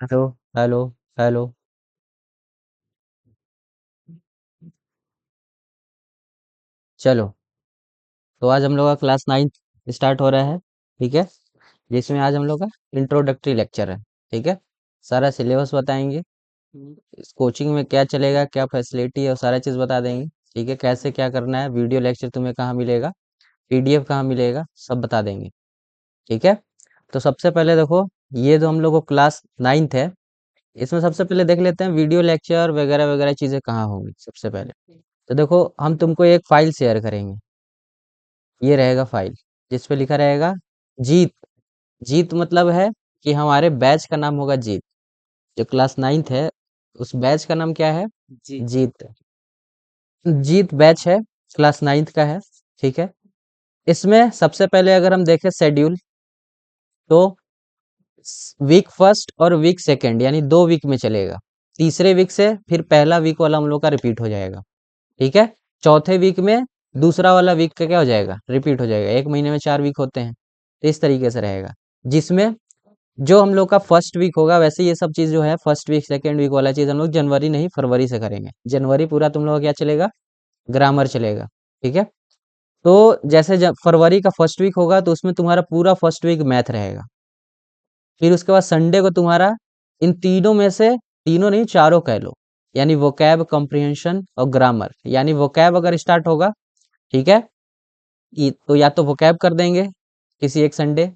Hello. Hello. Hello. चलो, तो आज हम लोग का क्लास 9 स्टार्ट हो रहा है। ठीक है, जिसमें आज हम लोग का इंट्रोडक्टरी लेक्चर है। ठीक है, सारा सिलेबस बताएंगे, इस कोचिंग में क्या चलेगा, क्या फैसिलिटी है, वो सारा चीज़ बता देंगे। ठीक है, कैसे क्या करना है, वीडियो लेक्चर तुम्हें कहाँ मिलेगा, पीडीएफ कहाँ मिलेगा, सब बता देंगे। ठीक है, तो सबसे पहले देखो, ये जो हम लोग को क्लास 9th है, इसमें सबसे पहले देख लेते हैं वीडियो लेक्चर वगैरह वगैरह चीज़ें कहाँ होंगी। सबसे पहले तो देखो, हम तुमको एक फाइल शेयर करेंगे। ये रहेगा फाइल, जिस पे लिखा रहेगा जीत। जीत मतलब है कि हमारे बैच का नाम होगा जीत। जो क्लास 9th है, उस बैच का नाम क्या है? जीत। जीत बैच है, क्लास 9th का है। ठीक है, इसमें सबसे पहले अगर हम देखें शेड्यूल, तो वीक फर्स्ट और वीक सेकंड यानी 2 वीक में चलेगा। तीसरे वीक से फिर पहला वीक वाला हम लोग का रिपीट हो जाएगा। ठीक है, चौथे वीक में दूसरा वाला वीक का क्या हो जाएगा? रिपीट हो जाएगा। एक महीने में 4 वीक होते हैं, तो इस तरीके से रहेगा। जिसमें जो हम लोग का फर्स्ट वीक होगा, वैसे ये सब चीज जो है फर्स्ट वीक सेकेंड वीक वाला चीज हम लोग जनवरी नहीं फरवरी से करेंगे। जनवरी पूरा तुम लोग का क्या चलेगा? ग्रामर चलेगा। ठीक है, तो जैसे जब फरवरी का फर्स्ट वीक होगा, तो उसमें तुम्हारा पूरा फर्स्ट वीक मैथ रहेगा। फिर उसके बाद संडे को तुम्हारा इन तीनों में से, तीनों नहीं चारों कह लो, यानी वोकैब, कॉम्प्रिहेंशन और ग्रामर। यानी वोकैब अगर स्टार्ट होगा, ठीक है, तो या तो वोकैब कर देंगे किसी एक संडे।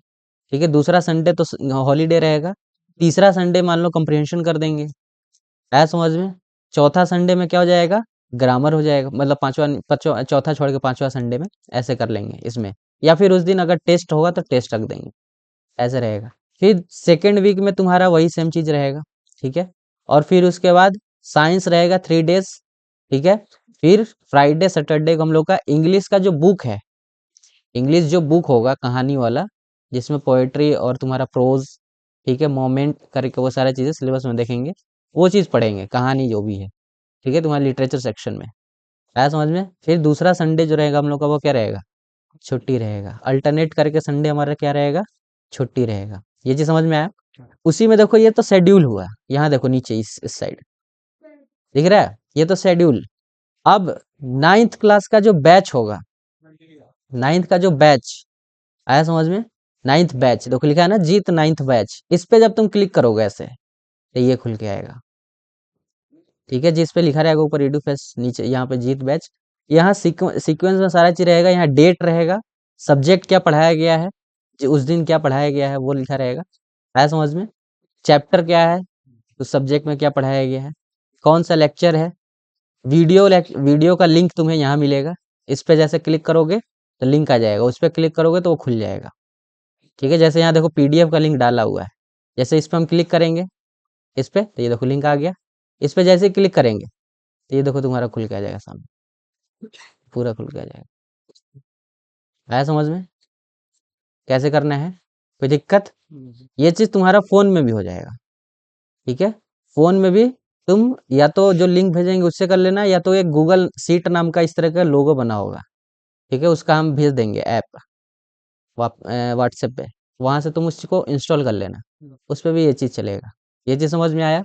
ठीक है, दूसरा संडे तो हॉलीडे रहेगा। तीसरा संडे मान लो कॉम्प्रिहेंशन कर देंगे। है समझ में? चौथा संडे में क्या हो जाएगा? ग्रामर हो जाएगा। मतलब चौथा छोड़ के पांचवा संडे में ऐसे कर लेंगे इसमें। या फिर उस दिन अगर टेस्ट होगा तो टेस्ट रख देंगे। ऐसे रहेगा। फिर सेकेंड वीक में तुम्हारा वही सेम चीज रहेगा। ठीक है, और फिर उसके बाद साइंस रहेगा 3 डेज। ठीक है, फिर फ्राइडे सैटरडे को हम लोग का इंग्लिश का जो बुक है, इंग्लिश जो बुक होगा कहानी वाला, जिसमें पोएट्री और तुम्हारा प्रोज, ठीक है, मोमेंट करके वो सारी चीजें सिलेबस में देखेंगे। वो चीज पढ़ेंगे, कहानी जो भी है। ठीक है, तुम्हारे लिटरेचर सेक्शन में। आया समझ में? फिर दूसरा संडे जो रहेगा हम लोग का, वो क्या रहेगा? छुट्टी रहेगा। अल्टरनेट करके संडे हमारा क्या रहेगा? छुट्टी रहेगा। ये चीज समझ में आया? उसी में देखो, ये तो शेड्यूल हुआ। यहाँ देखो नीचे इस साइड दिख रहा है, ये तो शेड्यूल। अब 9th क्लास का जो बैच होगा, 9th का जो बैच, आया समझ में? 9th बैच देखो लिखा है ना, जीत 9th बैच। इस पे जब तुम क्लिक करोगे ऐसे, तो ये खुल के आएगा। ठीक है, जिस पे लिखा रहेगा ऊपर एडू फेस्ट, नीचे यहाँ पे जीत बैच। यहाँ सीक्वेंस में सारा चीज रहेगा। यहाँ डेट रहेगा, सब्जेक्ट क्या पढ़ाया गया है, उस दिन क्या पढ़ाया गया है वो लिखा रहेगा। आया समझ में? चैप्टर क्या है, उस सब्जेक्ट में क्या पढ़ाया गया है, कौन सा लेक्चर है। वीडियो का लिंक तुम्हें यहाँ मिलेगा। इस पे जैसे क्लिक करोगे तो लिंक आ जाएगा, उस पे क्लिक करोगे तो वो खुल जाएगा। ठीक है, जैसे यहाँ देखो पीडीएफ का लिंक डाला हुआ है। जैसे इस पे हम क्लिक करेंगे, इस पे, तो ये देखो लिंक आ गया। इस पे जैसे ही क्लिक करेंगे, तो ये देखो तुम्हारा खुल के आ जाएगा सामने, पूरा खुल के आ जाएगा। आया समझ में? कैसे करना है? कोई दिक्कत? ये चीज तुम्हारा फोन में भी हो जाएगा। ठीक है, फोन में भी तुम या तो जो लिंक भेजेंगे उससे कर लेना, या तो एक गूगल सीट नाम का इस तरह का लोगो बना होगा। ठीक है, उसका हम भेज देंगे ऐप व्हाट्सएप पे। वहां से तुम उसको इंस्टॉल कर लेना, उस पे भी ये चीज चलेगा। ये चीज समझ में आया?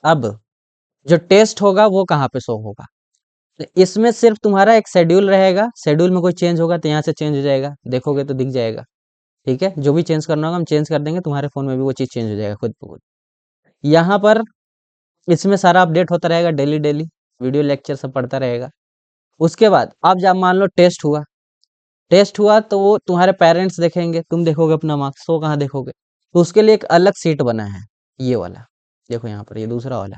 अब जो टेस्ट होगा वो कहाँ पे शो होगा? तो इसमें सिर्फ तुम्हारा एक शेड्यूल रहेगा। शेड्यूल में कोई चेंज होगा तो यहाँ से चेंज हो जाएगा, देखोगे तो दिख जाएगा। ठीक है, जो भी चेंज करना होगा हम चेंज कर देंगे, तुम्हारे फोन में भी वो चीज चेंज हो जाएगा खुद ब खुद। यहाँ पर इसमें सारा अपडेट होता रहेगा डेली डेली, वीडियो लेक्चर सब पढ़ता रहेगा। उसके बाद अब जब मान लो टेस्ट हुआ, टेस्ट हुआ तो वो तुम्हारे पेरेंट्स देखेंगे, तुम देखोगे अपना मार्क्स, वो कहाँ देखोगे? तो उसके लिए एक अलग सीट बना है, ये वाला। देखो यहाँ पर ये दूसरा वाला,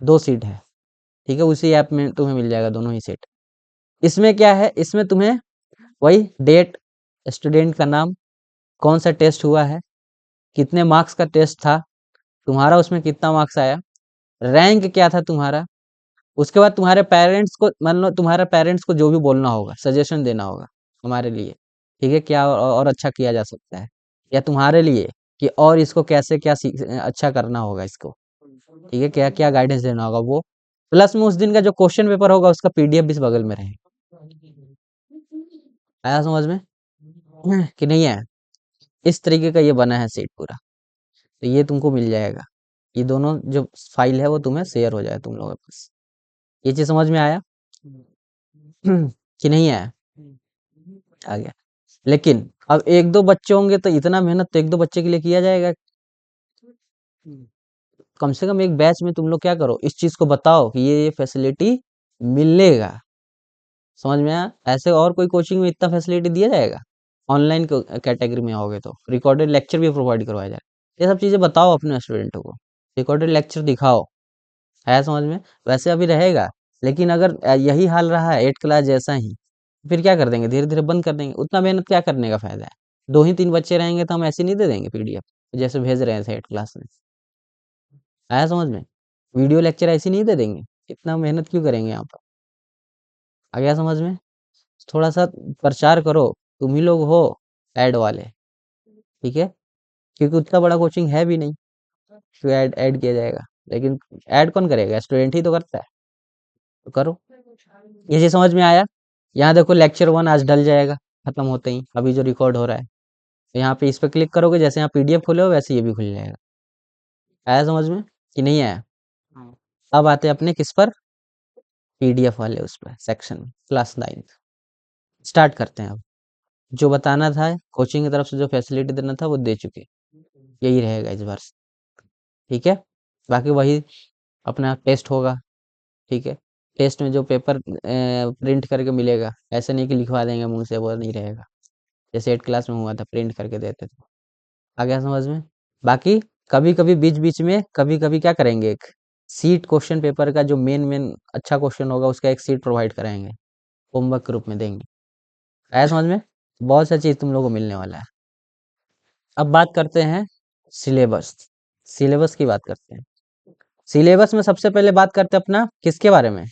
2 सीट है। ठीक है, उसी ऐप में तुम्हें मिल जाएगा दोनों ही सीट। इसमें क्या है? इसमें तुम्हें वही डेट, स्टूडेंट का नाम, कौन सा टेस्ट हुआ है, कितने मार्क्स का टेस्ट था, तुम्हारा उसमें कितना मार्क्स आया, रैंक क्या था तुम्हारा। उसके बाद तुम्हारे पेरेंट्स को, मान लो तुम्हारे पेरेंट्स को जो भी बोलना होगा, सजेशन देना होगा हमारे लिए। ठीक है, क्या और अच्छा किया जा सकता है, या तुम्हारे लिए कि और इसको कैसे क्या अच्छा करना होगा इसको। ठीक है, क्या क्या गाइडेंस देना होगा वो। प्लस में उस दिन का जो क्वेश्चन पेपर होगा उसका पीडीएफ भी इस बगल में रहेगा। आया समझ में? कि नहीं है? इस तरीके का ये बना है सेट पूरा। तो ये तुमको मिल जाएगा, ये दोनों जो फाइल है वो तुम्हें शेयर हो जाए तुम लोगों के पास। ये चीज समझ में आया कि नहीं आया? आ गया। लेकिन अब एक दो बच्चे होंगे तो इतना मेहनत तो एक दो बच्चे के लिए किया जाएगा। कम से कम एक बैच में तुम लोग क्या करो, इस चीज को बताओ कि ये फैसिलिटी मिलेगा। समझ में आया? ऐसे और कोई कोचिंग में इतना फैसिलिटी दिया जाएगा? ऑनलाइन कैटेगरी में आओगे तो रिकॉर्डेड लेक्चर भी प्रोवाइड करवाया जाए। ये सब चीजें बताओ अपने स्टूडेंटों को, रिकॉर्डेड लेक्चर दिखाओ। है समझ में? वैसे अभी रहेगा, लेकिन अगर यही हाल रहा है 8 क्लास जैसा ही, फिर क्या कर देंगे, धीरे धीरे बंद कर देंगे। उतना मेहनत क्या करने का फायदा है? दो ही तीन बच्चे रहेंगे तो हम ऐसे नहीं दे देंगे पीडीएफ जैसे भेज रहे थे 8 क्लास में। आया समझ में? वीडियो लेक्चर ऐसे नहीं दे देंगे, इतना मेहनत क्यों करेंगे यहाँ पर? आ गया समझ में? थोड़ा सा प्रचार करो, तुम ही लोग हो ऐड वाले, ठीक है? क्योंकि उतना बड़ा कोचिंग है भी नहीं जो ऐड ऐड किया जाएगा। लेकिन ऐड कौन करेगा? स्टूडेंट ही तो करता है। तो करो। ये चीज समझ में आया? यहाँ देखो लेक्चर 1 आज डल जाएगा खत्म होते ही, अभी जो रिकॉर्ड हो रहा है। तो यहाँ पे इस पे क्लिक करोगे, जैसे यहाँ पीडीएफ खोले हो वैसे ये भी खुल जाएगा। आया समझ में कि नहीं आया? अब आते हैं अपने किस पर, पीडीएफ वाले उस पर सेक्शन में, क्लास 9 स्टार्ट करते हैं। अब जो बताना था कोचिंग की तरफ से, जो फैसिलिटी देना था वो दे चुके, यही रहेगा इस बार से, ठीक है? बाकी वही अपना टेस्ट होगा, ठीक है? टेस्ट में जो पेपर प्रिंट करके मिलेगा, ऐसा नहीं कि लिखवा देंगे मुंह से, वो नहीं रहेगा। जैसे 8 क्लास में हुआ था, प्रिंट करके देते थे। आ गया समझ में? बाकी कभी कभी बीच बीच में कभी कभी क्या करेंगे, एक सीट क्वेश्चन पेपर का जो मेन मेन अच्छा क्वेश्चन होगा उसका एक सीट प्रोवाइड कराएंगे, होमवर्क के रूप में देंगे। आया समझ में? बहुत सा चीज तुम लोगों को मिलने वाला है। अब बात करते हैं सिलेबस, सिलेबस की बात करते हैं। सिलेबस में सबसे पहले बात करते हैं अपना किसके बारे में,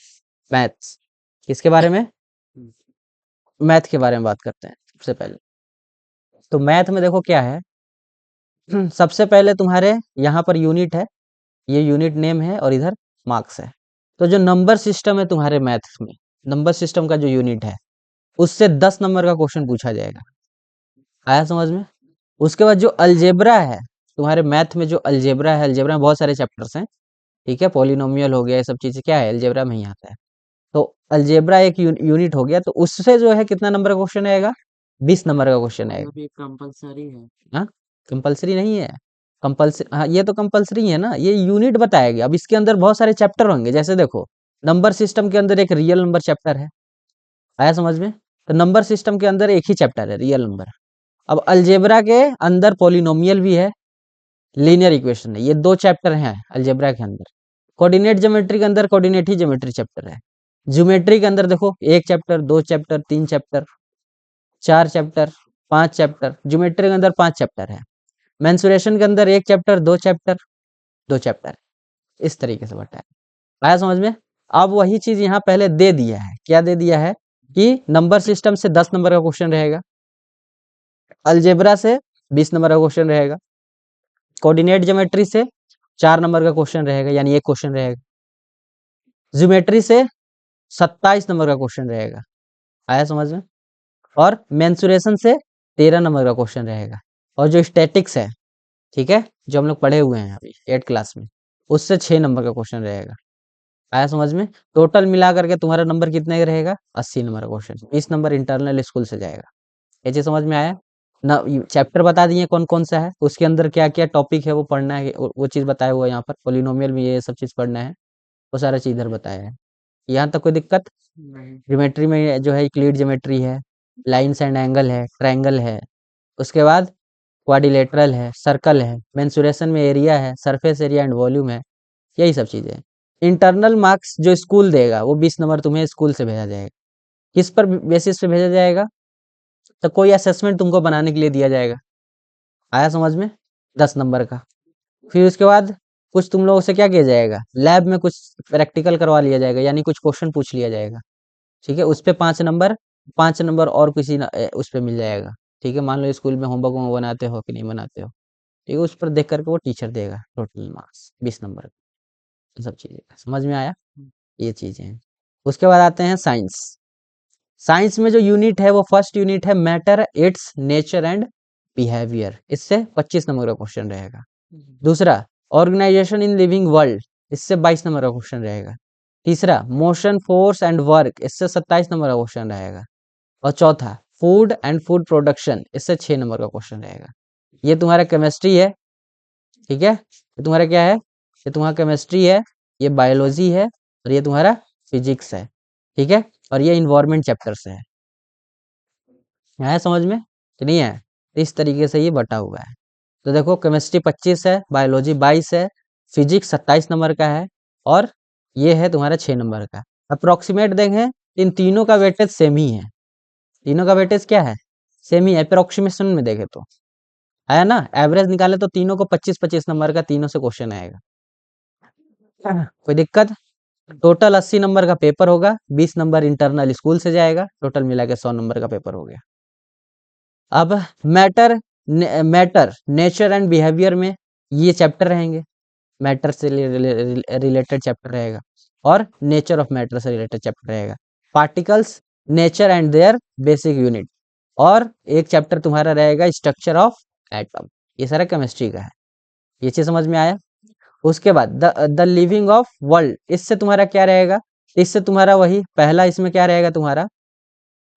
मैथ्स। किसके बारे में? मैथ के बारे में बात करते हैं सबसे पहले। तो मैथ में देखो क्या है, सबसे पहले तुम्हारे यहाँ पर यूनिट है, ये यूनिट नेम है और इधर मार्क्स है। तो जो नंबर सिस्टम है तुम्हारे मैथ्स में, नंबर सिस्टम का जो यूनिट है, उससे 10 नंबर का क्वेश्चन पूछा जाएगा। आया समझ में? उसके बाद जो अलजेब्रा है तुम्हारे मैथ में, जो अलजेब्रा है, अलजेब्रा में बहुत सारे चैप्टर्स हैं, ठीक है? पॉलिनोमियल हो गया, ये सब चीजें क्या है, अलजेब्रा में ही आता है। तो अलजेब्रा एक यूनिट हो गया, तो उससे जो है कितना नंबर का क्वेश्चन आएगा, 20 नंबर का क्वेश्चन आएगा। अभी कंपलसरी है? हाँ, कंपलसरी नहीं है। कंपलसरी, हाँ ये तो कंपलसरी है ना, ये यूनिट बताएगा। अब इसके अंदर बहुत सारे चैप्टर होंगे, जैसे देखो नंबर सिस्टम के अंदर एक रियल नंबर चैप्टर है। आया समझ में? तो नंबर सिस्टम के अंदर एक ही चैप्टर है, रियल नंबर। अब अलजेब्रा के अंदर पॉलिनोमियल भी है, लीनियर इक्वेशन है, ये 2 चैप्टर हैं अलजेब्रा के अंदर। कोऑर्डिनेट ज्योमेट्री के अंदर कोऑर्डिनेट ही ज्योमेट्री चैप्टर है। ज्योमेट्री के अंदर देखो 1 chapter, 2 chapter, 3 chapter, 4 chapter, 5 chapter, geometry के अंदर 5 चैप्टर है। मेंसुरेशन के अंदर 1 चैप्टर, 2 चैप्टर, 2 चैप्टर, इस तरीके से बटा है। आया समझ में? अब वही चीज यहाँ पहले दे दिया है, क्या दे दिया है कि नंबर सिस्टम से 10 नंबर का क्वेश्चन रहेगा, अलजेब्रा से 20 नंबर का क्वेश्चन रहेगा, कोऑर्डिनेट ज्योमेट्री से 4 नंबर का क्वेश्चन रहेगा, यानी एक क्वेश्चन रहेगा, ज्योमेट्री से 27 नंबर का क्वेश्चन रहेगा। आया समझ में? और मेंसुरेशन से 13 नंबर का क्वेश्चन रहेगा। और जो स्टैटिक्स है, ठीक है, जो हम लोग पढ़े हुए हैं अभी 8 क्लास में, उससे 6 नंबर का क्वेश्चन रहेगा। आया समझ में? टोटल मिला करके तुम्हारा नंबर कितने का रहेगा, 80 नंबर का क्वेश्चन। 20 नंबर इंटरनल स्कूल से जाएगा। ये चीज समझ में आया ना? चैप्टर बता दिए कौन कौन सा है, उसके अंदर क्या क्या टॉपिक है वो पढ़ना है, वो चीज बताया हुआ है यहाँ पर। पोलिनोमियल में ये सब चीज पढ़ना है, वो सारा चीज इधर बताया है। यहाँ तक कोई दिक्कत नहीं? ज्योमेट्री में जो है यूक्लिड ज्योमेट्री है, लाइन्स एंड एंगल है, ट्रायंगल है, उसके बाद क्वाड्रिलेटरल है, सर्कल है, मेंसुरेशन में एरिया है, सरफेस एरिया एंड वॉल्यूम है, यही सब चीजें हैं। इंटरनल मार्क्स जो स्कूल देगा वो 20 नंबर तुम्हें स्कूल से भेजा जाएगा। किस पर बेसिस पे भेजा जाएगा? तो कोई असेसमेंट तुमको बनाने के लिए दिया जाएगा। आया समझ में? 10 नंबर का। फिर उसके बाद कुछ तुम लोगों से क्या किया जाएगा, लैब में कुछ प्रैक्टिकल करवा लिया जाएगा, यानी कुछ क्वेश्चन पूछ लिया जाएगा, ठीक है? उस पे 5 नंबर, 5 नंबर और किसी उस पे मिल जाएगा, ठीक है? मान लो स्कूल में होमवर्क वो बनाते हो कि नहीं बनाते हो, ठीक है? उस पर देख करके वो टीचर देगा टोटल मार्क्स 20 नंबर। ये सब चीजें समझ में आया? ये चीजें हैं। उसके बाद आते हैं साइंस। साइंस में जो यूनिट है वो फर्स्ट यूनिट है matter, it's nature and behaviour. इससे 25 नंबर का क्वेश्चन रहेगा। दूसरा, ऑर्गेनाइजेशन इन लिविंग वर्ल्ड, इससे 22 नंबर का क्वेश्चन रहेगा। तीसरा, मोशन फोर्स एंड वर्क, इससे 27 नंबर का क्वेश्चन रहेगा। और चौथा, फूड एंड फूड प्रोडक्शन, इससे 6 नंबर का क्वेश्चन रहेगा। ये तुम्हारा केमिस्ट्री है, ठीक है। ये तुम्हारा क्या है, ये तुम्हारा केमिस्ट्री है, ये बायोलॉजी है, और ये तुम्हारा फिजिक्स है, ठीक है। और ये इन्वायरमेंट चैप्टर से है। है समझ में कि नहीं है? इस तरीके से ये बटा हुआ है। तो देखो, केमिस्ट्री 25 है, बायोलॉजी 22 है, फिजिक्स 27 नंबर का है, और ये है तुम्हारा 6 नंबर का। अप्रोक्सीमेट देखें, इन तीनों का वेटेज सेम ही है। तीनों का वेटेज क्या है, सेम ही है। अप्रोक्सीमेशन में देखे तो आया ना, एवरेज निकाले तो तीनों को 25-25 नंबर का तीनों से क्वेश्चन आएगा। कोई दिक्कत? टोटल 80 नंबर का पेपर होगा, 20 नंबर इंटरनल स्कूल से जाएगा, टोटल मिला के 100 नंबर का पेपर हो गया। अब matter, matter nature and behaviour में ये चैप्टर रहेंगे, मैटर से रिलेटेड चैप्टर रहेगा, और नेचर ऑफ मैटर से रिलेटेड चैप्टर रहेगा। Particles, nature and their basic unit, और एक चैप्टर तुम्हारा रहेगा स्ट्रक्चर ऑफ एटम। ये सारा केमिस्ट्री का है। ये चीज समझ में आया? उसके बाद द लिविंग ऑफ वर्ल्ड, इससे तुम्हारा क्या रहेगा, इससे तुम्हारा वही पहला, इसमें क्या रहेगा तुम्हारा,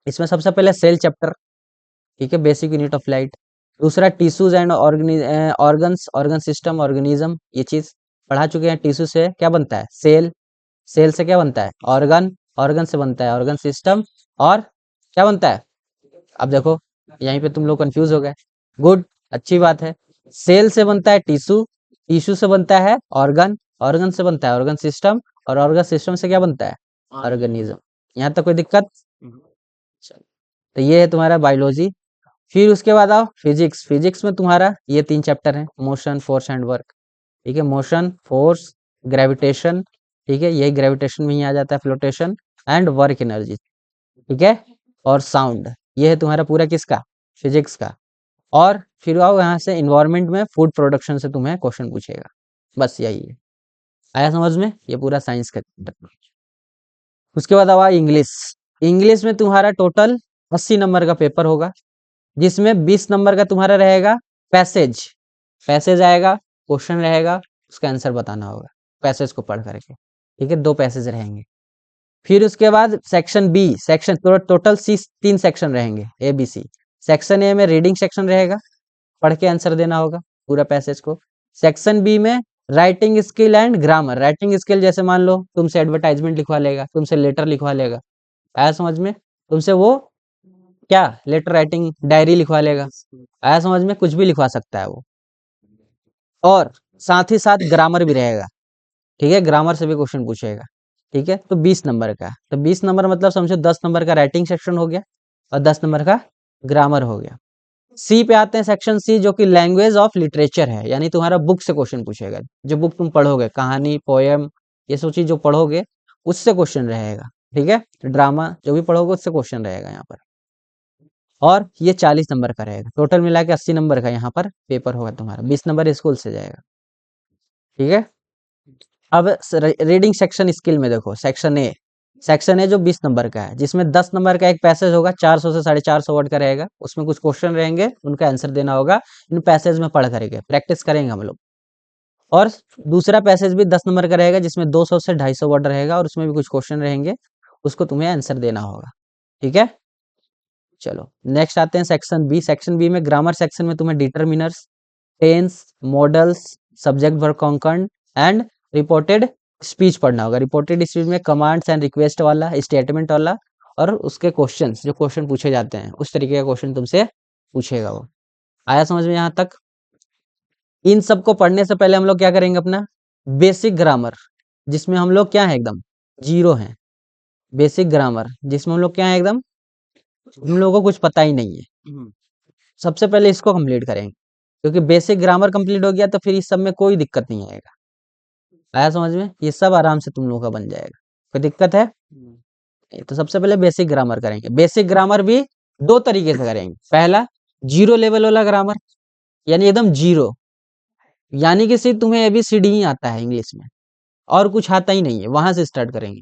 इसमें सबसे पहले सेल चैप्टर, ठीक है, बेसिक यूनिट ऑफ लाइट। दूसरा, tissues and organs, organ system, organism, ये चीज पढ़ा चुके हैं। टिश्यू से क्या बनता है, सेल, सेल से क्या बनता है, ऑर्गन, ऑर्गन से बनता है ऑर्गन सिस्टम, और क्या बनता है, अब देखो यहीं पे तुम लोग कंफ्यूज हो गए। गुड, अच्छी बात है। सेल से बनता है टिश्यू, टिश्यू से बनता है ऑर्गन, ऑर्गन से बनता है ऑर्गन सिस्टम, और ऑर्गन सिस्टम से क्या बनता है, ऑर्गेनिज्म। यहाँ तक कोई दिक्कत? चलो, तो ये है तुम्हारा बायोलॉजी। फिर उसके बाद आओ फिजिक्स। फिजिक्स में तुम्हारा ये 3 चैप्टर हैं, मोशन फोर्स एंड वर्क, ठीक है। मोशन, फोर्स, ग्रेविटेशन, ठीक है, यही ग्रेविटेशन में ही आ जाता है, फ्लोटेशन एंड वर्क एनर्जी, ठीक है। और साउंड, ये है तुम्हारा पूरा किसका, फिजिक्स का। और फिर आओ यहाँ से इन्वायरमेंट में फूड प्रोडक्शन से तुम्हें क्वेश्चन पूछेगा, बस यही है। आया समझ में? ये पूरा साइंस का chapter। उसके बाद आओ इंग्लिश। इंग्लिश में तुम्हारा टोटल 80 नंबर का पेपर होगा, जिसमें 20 नंबर का तुम्हारा रहेगा पैसेज। पैसेज आएगा, क्वेश्चन रहेगा, उसका आंसर बताना होगा पैसेज को पढ़ करके, ठीक है। 2 पैसेज रहेंगे। फिर उसके बाद section B, section total 3 section रहेंगे, A B C. Section A में रीडिंग सेक्शन रहेगा, पढ़ के आंसर देना होगा पूरा पैसेज को। सेक्शन बी में writing skill and grammar. Writing skill जैसे मान लो तुमसे एडवर्टाइजमेंट लिखवा लेगा, तुमसे लेटर लिखवा लेगा, आया समझ में? तुमसे वो क्या, लेटर राइटिंग डायरी लिखवा लेगा, आया समझ में? कुछ भी लिखवा सकता है वो। और साथ ही साथ ग्रामर भी रहेगा, ठीक है, ग्रामर से भी क्वेश्चन पूछेगा, ठीक है। तो 20 नंबर का, तो 20 नंबर मतलब समझो 10 नंबर का राइटिंग सेक्शन हो गया, और 10 नंबर का ग्रामर हो गया। सी पे आते हैं, सेक्शन सी, जो कि लैंग्वेज ऑफ लिटरेचर है, यानी तुम्हारा बुक से क्वेश्चन पूछेगा। जो बुक तुम पढ़ोगे, कहानी, पोयम, ये सब चीज जो पढ़ोगे उससे क्वेश्चन रहेगा, ठीक है। ड्रामा जो भी पढ़ोगे उससे क्वेश्चन रहेगा यहाँ पर। और ये 40 नंबर का रहेगा, टोटल मिला के 80 नंबर का यहाँ पर पेपर होगा तुम्हारा। 20 नंबर स्कूल से जाएगा, ठीक है। अब रीडिंग सेक्शन स्किल में देखो, सेक्शन ए, सेक्शन ए जो 20 नंबर का है, जिसमें 10 नंबर का एक पैसेज होगा, 400 से 450 वर्ड का रहेगा। उसमें कुछ क्वेश्चन रहेंगे, उनका आंसर देना होगा, इन पैसेज में पढ़ करेंगे, प्रैक्टिस करेंगे हम लोग। और दूसरा पैसेज भी 10 नंबर का रहेगा, जिसमें 200 से 250 वर्ड रहेगा, और उसमें भी कुछ क्वेश्चन रहेंगे, उसको तुम्हें आंसर देना होगा, ठीक है। चलो नेक्स्ट आते हैं सेक्शन बी। सेक्शन बी में ग्रामर सेक्शन में तुम्हें determiners, tenses, modals, subject verb concord and reported speech पढ़ना होगा। रिपोर्टेड स्पीच में कमांड्स एंड रिक्वेस्ट वाला, स्टेटमेंट वाला, और उसके क्वेश्चंस, जो क्वेश्चन पूछे जाते हैं उस तरीके का क्वेश्चन तुमसे पूछेगा वो। आया समझ में यहाँ तक? इन सबको पढ़ने से पहले हम लोग क्या करेंगे, अपना बेसिक ग्रामर, जिसमें हम लोग क्या है, एकदम जीरो हैं। बेसिक ग्रामर जिसमें हम लोग क्या है, एकदम हम लोगों को कुछ पता ही नहीं है। सबसे पहले इसको कंप्लीट करेंगे, क्योंकि बेसिक ग्रामर कंप्लीट हो गया तो फिर इस सब में कोई दिक्कत नहीं आएगा। आया समझ में? ये सब आराम से तुम लोगों का बन जाएगा, कोई दिक्कत है? तो सबसे पहले बेसिक ग्रामर करेंगे। बेसिक ग्रामर भी 2 तरीके से करेंगे। पहला, जीरो लेवल वाला ग्रामर, यानी एकदम जीरो, यानी कि सिर्फ तुम्हें एबीसीडी ही आता है इंग्लिश में, और कुछ आता ही नहीं है, वहां से स्टार्ट करेंगे।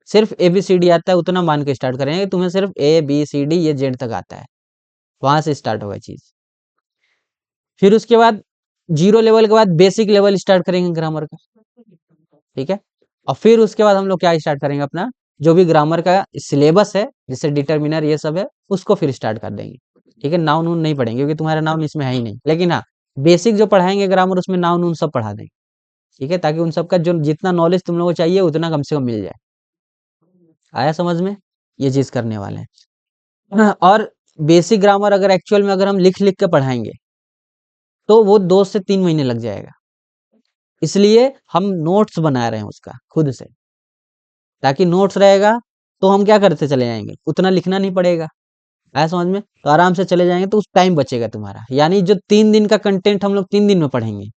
सिर्फ एबीसीडी आता है उतना मान के स्टार्ट करेंगे, तुम्हें सिर्फ ABCD ये जेड तक आता है, वहां से स्टार्ट होगा चीज। फिर उसके बाद जीरो लेवल के बाद बेसिक लेवल स्टार्ट करेंगे ग्रामर का, ठीक है। और फिर उसके बाद हम लोग क्या स्टार्ट करेंगे, अपना जो भी ग्रामर का सिलेबस है, जैसे डिटर्मिनर ये सब है, उसको फिर स्टार्ट कर देंगे, ठीक है। नाउन नून नहीं पढ़ेंगे क्योंकि तुम्हारा नाउन इसमें है ही नहीं, लेकिन हाँ बेसिक जो पढ़ाएंगे ग्रामर उसमें नाउन नून सब पढ़ा देंगे, ठीक है, ताकि उन सबका जो जितना नॉलेज तुम लोगों को चाहिए उतना कम से कम मिल जाए। आया समझ में, ये चीज करने वाले हैं। हाँ, और बेसिक ग्रामर अगर एक्चुअल में अगर हम लिख लिख के पढ़ाएंगे तो वो 2 से 3 महीने लग जाएगा, इसलिए हम नोट्स बना रहे हैं उसका खुद से, ताकि नोट्स रहेगा तो हम क्या करते चले जाएंगे, उतना लिखना नहीं पड़ेगा। आया समझ में, तो आराम से चले जाएंगे तो उस टाइम बचेगा तुम्हारा, यानी जो 3 दिन का कंटेंट हम लोग 3 दिन में पढ़ेंगे,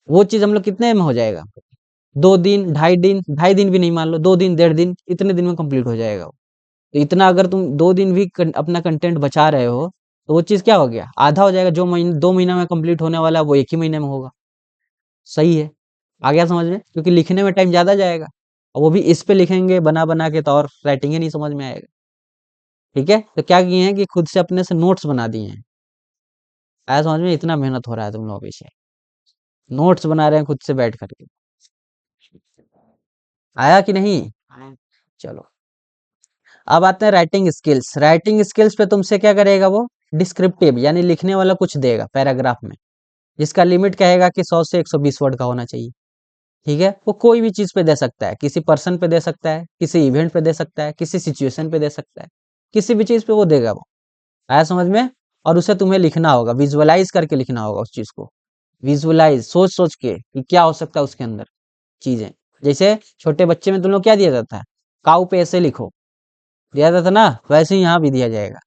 वो चीज हम लोग कितने में हो जाएगा, 2 दिन, 2.5 दिन, 2.5 दिन भी नहीं, मान लो 2 दिन, 1.5 दिन, इतने दिन में कंप्लीट हो जाएगा वो। तो इतना अगर तुम 2 दिन भी अपना कंटेंट बचा रहे हो तो वो चीज क्या हो गया, आधा हो जाएगा, जो महीने 2 महीना में कंप्लीट होने वाला है वो 1 ही महीने में होगा। सही है, आ गया समझ में, क्योंकि लिखने में टाइम ज्यादा जाएगा, और वो भी इस पे लिखेंगे बना बना के तो और राइटिंग ही नहीं समझ में आएगा, ठीक है। तो क्या किए हैं कि खुद से अपने से नोट्स बना दिए हैं। आया समझ में, इतना मेहनत हो रहा है तुम लोगों पीछे, नोट्स बना रहे हैं खुद से बैठ करके। आया कि नहीं, चलो। अब आते हैं राइटिंग स्किल्स। राइटिंग स्किल्स पे तुमसे क्या करेगा वो, डिस्क्रिप्टिव यानी लिखने वाला कुछ देगा पैराग्राफ में, जिसका लिमिट कहेगा कि 100 से 120 वर्ड का होना चाहिए, ठीक है। वो कोई भी चीज पे दे सकता है, किसी पर्सन पे दे सकता है, किसी इवेंट पे दे सकता है, किसी सिचुएशन पे दे सकता है, किसी भी चीज पे वो देगा वो। आया समझ में, और उसे तुम्हें लिखना होगा, विजुअलाइज करके लिखना होगा उस चीज को, विजुअलाइज सोच सोच के कि क्या हो सकता है उसके अंदर चीजें। जैसे छोटे बच्चे में तुम लोग क्या दिया जाता है, काऊ पे ऐसे लिखो, दिया जाता था ना, वैसे ही यहाँ भी दिया जाएगा,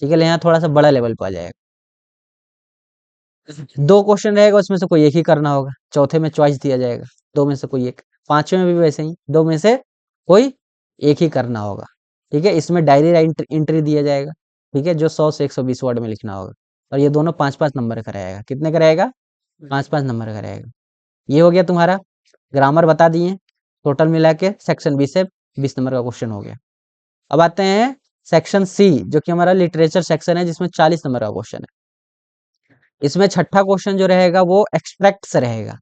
ठीक है। यहाँ थोड़ा सा बड़ा लेवल पे आ जाएगा। 2 क्वेश्चन रहेगा, उसमें से कोई एक ही करना होगा, चौथे में चॉइस दिया जाएगा, दो में से कोई एक, पांचवे में भी वैसे ही, दो में से कोई एक ही करना होगा, ठीक है। इसमें डायरी एंट्री दिया जाएगा, ठीक है, जो 100 से 120 वर्ड में लिखना होगा, और ये दोनों 5-5 नंबर का रहेगा। कितने का रहेगा, 5-5 नंबर का रहेगा। ये हो गया तुम्हारा, ग्रामर बता दिए, टोटल मिला के सेक्शन बी से 20 नंबर का क्वेश्चन हो गया। अब आते हैं सेक्शन सी, जो कि हमारा लिटरेचर सेक्शन है, जिसमें 40 नंबर का क्वेश्चन है। इसमें छठा क्वेश्चन जो रहेगा वो एक्सट्रैक्ट से रहेगा।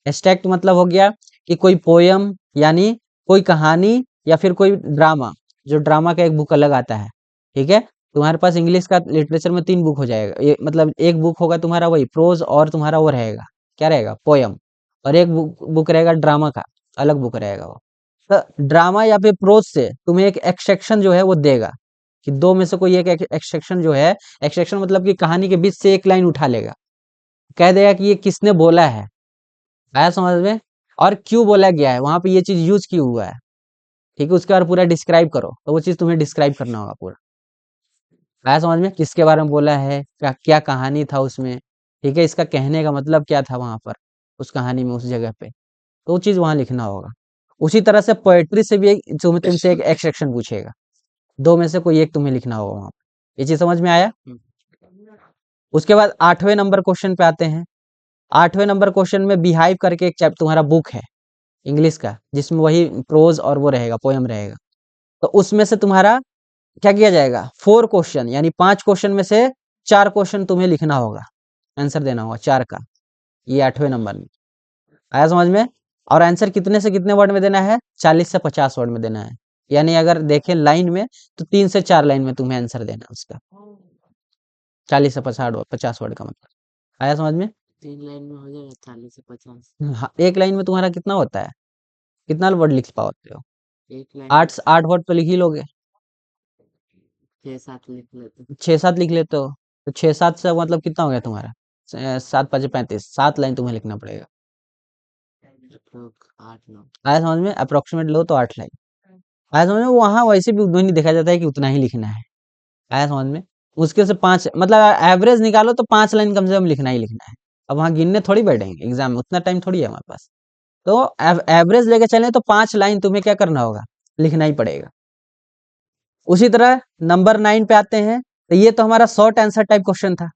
एक्सट्रैक्ट मतलब हो गया कि कोई पोयम, यानी कोई कहानी या फिर कोई ड्रामा, जो ड्रामा का एक बुक अलग आता है, ठीक है। तुम्हारे पास इंग्लिश का लिटरेचर में 3 बुक हो जाएगा, मतलब एक बुक होगा तुम्हारा वही प्रोज, और तुम्हारा वो रहेगा, क्या रहेगा, पोयम, और एक बुक रहेगा ड्रामा का, अलग बुक रहेगा वो। तो ड्रामा या फिर प्रोज से तुम्हें एक एक्सट्रैक्शन जो है वो देगा, कि दो में से कोई एक एक्सट्रैक्शन जो है, एक्सट्रैक्शन मतलब कि कहानी के बीच से एक लाइन उठा लेगा, कह देगा कि ये किसने बोला है। आया समझ में, और क्यों बोला गया है, वहां पे ये चीज यूज क्यों हुआ है, ठीक है। उसके बाद पूरा डिस्क्राइब करो, तो वो चीज तुम्हें डिस्क्राइब करना होगा पूरा। आया समझ में, किसके बारे में बोला है, क्या क्या कहानी था उसमें, ठीक है, इसका कहने का मतलब क्या था वहां पर, उस कहानी में, उस जगह पे, तो वो चीज वहां लिखना होगा। उसी तरह से पोएट्री से भी तुम्हें तुमसे एक एक्सट्रैक्शन पूछेगा, दो में से कोई एक तुम्हें लिखना होगा वहां पे। ये चीज समझ में आया। उसके बाद 8वें नंबर क्वेश्चन पे आते हैं। 8वें नंबर क्वेश्चन में बिहाइव करके एक चैप्टर तुम्हारा बुक है इंग्लिश का, जिसमें वही प्रोज और वो रहेगा, पोयम रहेगा। तो उसमें से तुम्हारा क्या किया जाएगा, 4 क्वेश्चन, यानी 5 क्वेश्चन में से 4 क्वेश्चन तुम्हें लिखना होगा, आंसर देना होगा 4 का, ये 8वें नंबर में। आया समझ में, और आंसर कितने से कितने वर्ड में देना है, 40 से 50 वर्ड में देना है। यानी अगर देखें लाइन में तो 3 से 4 लाइन में तुम्हें आंसर देना है उसका, 40 से 50 वर्ड का मतलब। आया समझ में, 3 लाइन में हो जाएगा 40 से 50। हाँ, एक लाइन में तुम्हारा कितना होता है, कितना वर्ड लिख पाते हो, एक लाइन में 8 8 वर्ड तो लिख ही लोगे, 6-7 लिख लेते 6 7 लिख लेते हो, तो 6 7 से मतलब कितना हो गया तुम्हारा, 7 5 35, 7 लाइन तुम्हें लिखना पड़ेगा। हैं, 8-9। आया समझ में, अप्रोक्सीमेट लो तो 8 लाइन। आया समझ में, वहां वैसे भी उतना ही देखा जाता है कि उतना ही लिखना है। आया समझ में, मुश्किल से 5, मतलब एवरेज निकालो तो 5 लाइन कम से कम लिखना ही लिखना है। अब वहां गिनने थोड़ी बैठेंगे एग्जाम में, उतना टाइम थोड़ी है हमारे पास, तो एवरेज लेके चले तो 5 लाइन तुम्हें क्या करना होगा, लिखना ही पड़ेगा। उसी तरह नंबर 9 पे आते हैं, तो ये तो हमारा शॉर्ट आंसर टाइप क्वेश्चन था,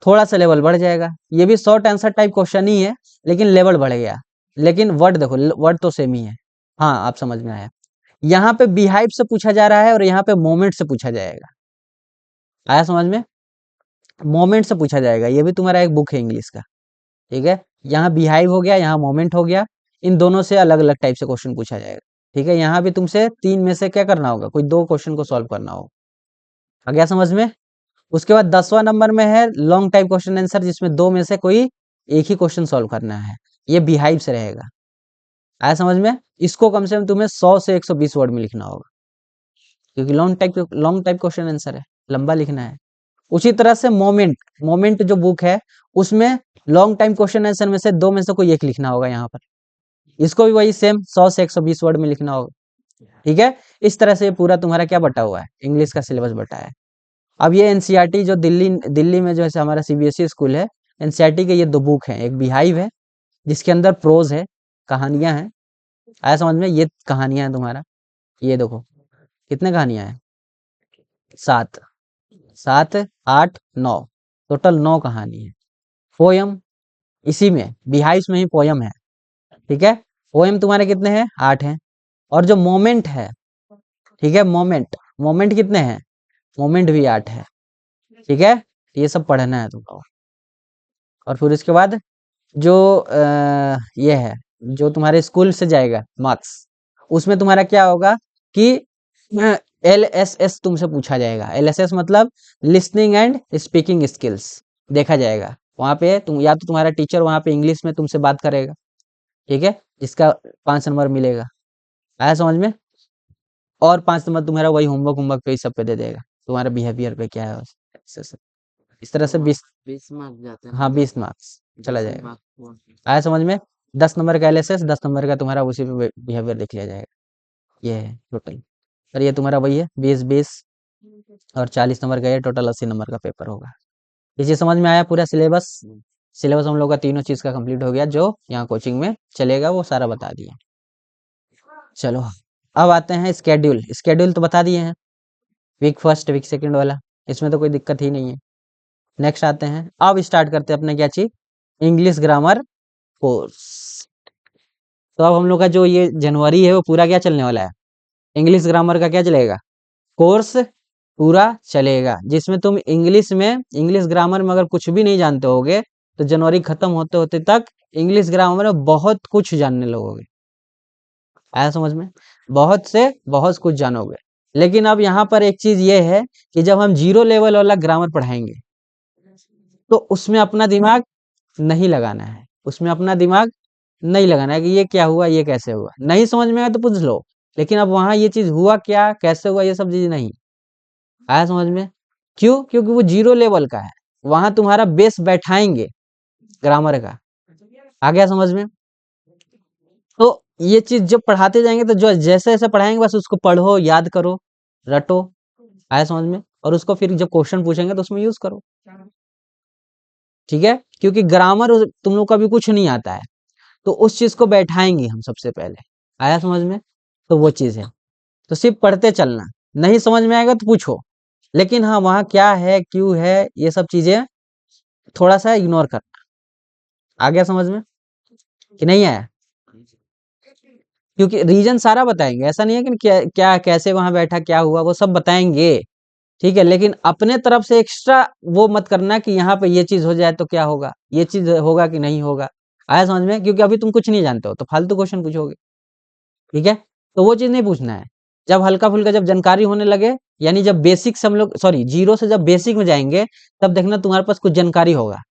थोड़ा सा लेवल बढ़ जाएगा, ये भी शॉर्ट आंसर टाइप क्वेश्चन ही है, लेकिन लेवल बढ़ गया, लेकिन वर्ड देखो, वर्ड तो सेम ही है। हाँ, आप समझ में आया, यहाँ पे बिहाइव से पूछा जा रहा है और यहाँ पे मोमेंट से पूछा जाएगा। आया समझ में, मोमेंट से पूछा जाएगा, ये भी तुम्हारा एक बुक है इंग्लिश का, ठीक है, यहाँ बिहाइव हो गया, यहाँ मोमेंट हो गया, इन दोनों से अलग अलग टाइप से क्वेश्चन पूछा जाएगा। ठीक है, यहाँ भी तुमसे 3 में से क्या करना होगा, कोई 2 क्वेश्चन को सॉल्व करना होगा। आ गया समझ में? उसके बाद 10वां नंबर में है लॉन्ग टाइप क्वेश्चन आंसर, जिसमें 2 में से कोई एक ही क्वेश्चन सॉल्व करना है। ये बिहाइव से रहेगा। आया समझ में? इसको कम से कम तुम्हें 100 से 120 वर्ड में लिखना होगा, क्योंकि लॉन्ग टाइप क्वेश्चन आंसर है, लंबा लिखना है। उसी तरह से मोमेंट जो बुक है उसमें लॉन्ग टाइम क्वेश्चन आंसर में से 2 में से कोई एक लिखना होगा यहाँ पर। इसको भी वही सेम 100 से 120 वर्ड में लिखना होगा। ठीक है, इस तरह से ये पूरा तुम्हारा क्या बटा हुआ है, इंग्लिश का सिलेबस बटा है। अब ये एनसीईआरटी जो दिल्ली दिल्ली में जो है हमारा सीबीएसई स्कूल है, एनसीईआरटी के ये 2 बुक हैं, एक बिहाइव है जिसके अंदर प्रोज है, कहानियां हैं। आया समझ में? ये कहानियां हैं तुम्हारा, ये देखो कितने कहानियां हैं, 7, 7, 8, 9, टोटल 9 कहानी है। पोयम इसी में बिहाइव्स में ही पोयम है। ठीक है, पोयम तुम्हारे कितने हैं, 8 हैं। और जो मोमेंट है, ठीक है, मोमेंट मोमेंट कितने हैं, मोमेंट भी 8 है। ठीक है, ये सब पढ़ना है तुमको। और फिर इसके बाद जो ये है, जो तुम्हारे स्कूल से जाएगा मार्क्स, उसमें तुम्हारा क्या होगा कि LSS तुमसे पूछा जाएगा। LSS मतलब लिसनिंग एंड स्पीकिंग स्किल्स देखा जाएगा। वहां पे तुम या तो तुम्हारा टीचर वहां पे इंग्लिश में तुमसे बात करेगा, ठीक है, जिसका 5 नंबर मिलेगा। आया समझ में? और 5 नंबर तुम्हारा वही होमवर्क होमवर्क पे, इस सब पे दे देगा, तुम्हारा बिहेवियर पे क्या है ऐसे। इस तरह से 20, 20 मार्क जाते हैं, हाँ मतलब 20 मार्क्स चला 10 जाएगा। मार्क। आया समझ में? 10 नंबर का LSS, 10 नंबर का तुम्हारा उसी पे बिहेवियर देख लिया जाएगा। ये है टोटल। और ये तुम्हारा वही है 20-20 और 40 नंबर का, ये टोटल 80 नंबर का पेपर होगा। ये चीज समझ में आया? पूरा सिलेबस, सिलेबस हम लोग का तीनों चीज का कंप्लीट हो गया, जो यहाँ कोचिंग में चलेगा वो सारा बता दिया। चलो अब आते हैं स्केड्यूल। स्केड्यूल तो बता दिए हैं, वीक फर्स्ट वीक सेकंड वाला, इसमें तो कोई दिक्कत ही नहीं है। नेक्स्ट आते हैं, अब स्टार्ट करते हैं अपने क्या चीज, इंग्लिश ग्रामर कोर्स। तो अब हम लोग का जो ये जनवरी है वो पूरा क्या चलने वाला है, इंग्लिश ग्रामर का क्या चलेगा, कोर्स पूरा चलेगा, जिसमें तुम इंग्लिश ग्रामर में अगर कुछ भी नहीं जानते होगे तो जनवरी खत्म होते होते तक इंग्लिश ग्रामर में बहुत कुछ जानने लगोगे। आया समझ में? बहुत से बहुत कुछ जानोगे। लेकिन अब यहाँ पर एक चीज ये है कि जब हम 0 लेवल वाला ग्रामर पढ़ाएंगे तो उसमें अपना दिमाग नहीं लगाना है, उसमें अपना दिमाग नहीं लगाना है कि ये क्या हुआ, ये कैसे हुआ, नहीं समझ में आया तो पूछ लो। लेकिन अब वहां ये चीज हुआ क्या, कैसे हुआ, ये सब चीज नहीं। आया समझ में? क्यों? क्योंकि वो 0 लेवल का है, वहां तुम्हारा बेस बैठाएंगे ग्रामर का। आ गया समझ में? तो ये चीज जब पढ़ाते जाएंगे तो जो जैसे जैसे पढ़ाएंगे बस उसको पढ़ो, याद करो, रटो। आया समझ में? और उसको फिर जब क्वेश्चन पूछेंगे तो उसमें यूज करो। ठीक है, क्योंकि ग्रामर तुम लोग का भी कुछ नहीं आता है, तो उस चीज को बैठाएंगे हम सबसे पहले। आया समझ में? तो वो चीज है, तो सिर्फ पढ़ते चलना, नहीं समझ में आएगा तो पूछो। लेकिन हाँ, वहाँ क्या है, क्यों है, ये सब चीजें थोड़ा सा इग्नोर करना। आ गया समझ में कि नहीं आया? क्योंकि रीजन सारा बताएंगे, ऐसा नहीं है कि क्या क्या कैसे वहां बैठा, क्या हुआ, वो सब बताएंगे। ठीक है, लेकिन अपने तरफ से एक्स्ट्रा वो मत करना कि यहाँ पे ये चीज हो जाए तो क्या होगा, ये चीज होगा कि नहीं होगा। आया समझ में? क्योंकि अभी तुम कुछ नहीं जानते हो तो फालतू क्वेश्चन पूछोगे। ठीक है, तो वो चीज नहीं पूछना है। जब हल्का फुल्का जब जानकारी होने लगे, यानी जब बेसिक से हम लोग, सॉरी, 0 से जब बेसिक में जाएंगे, तब देखना तुम्हारे पास कुछ जानकारी होगा।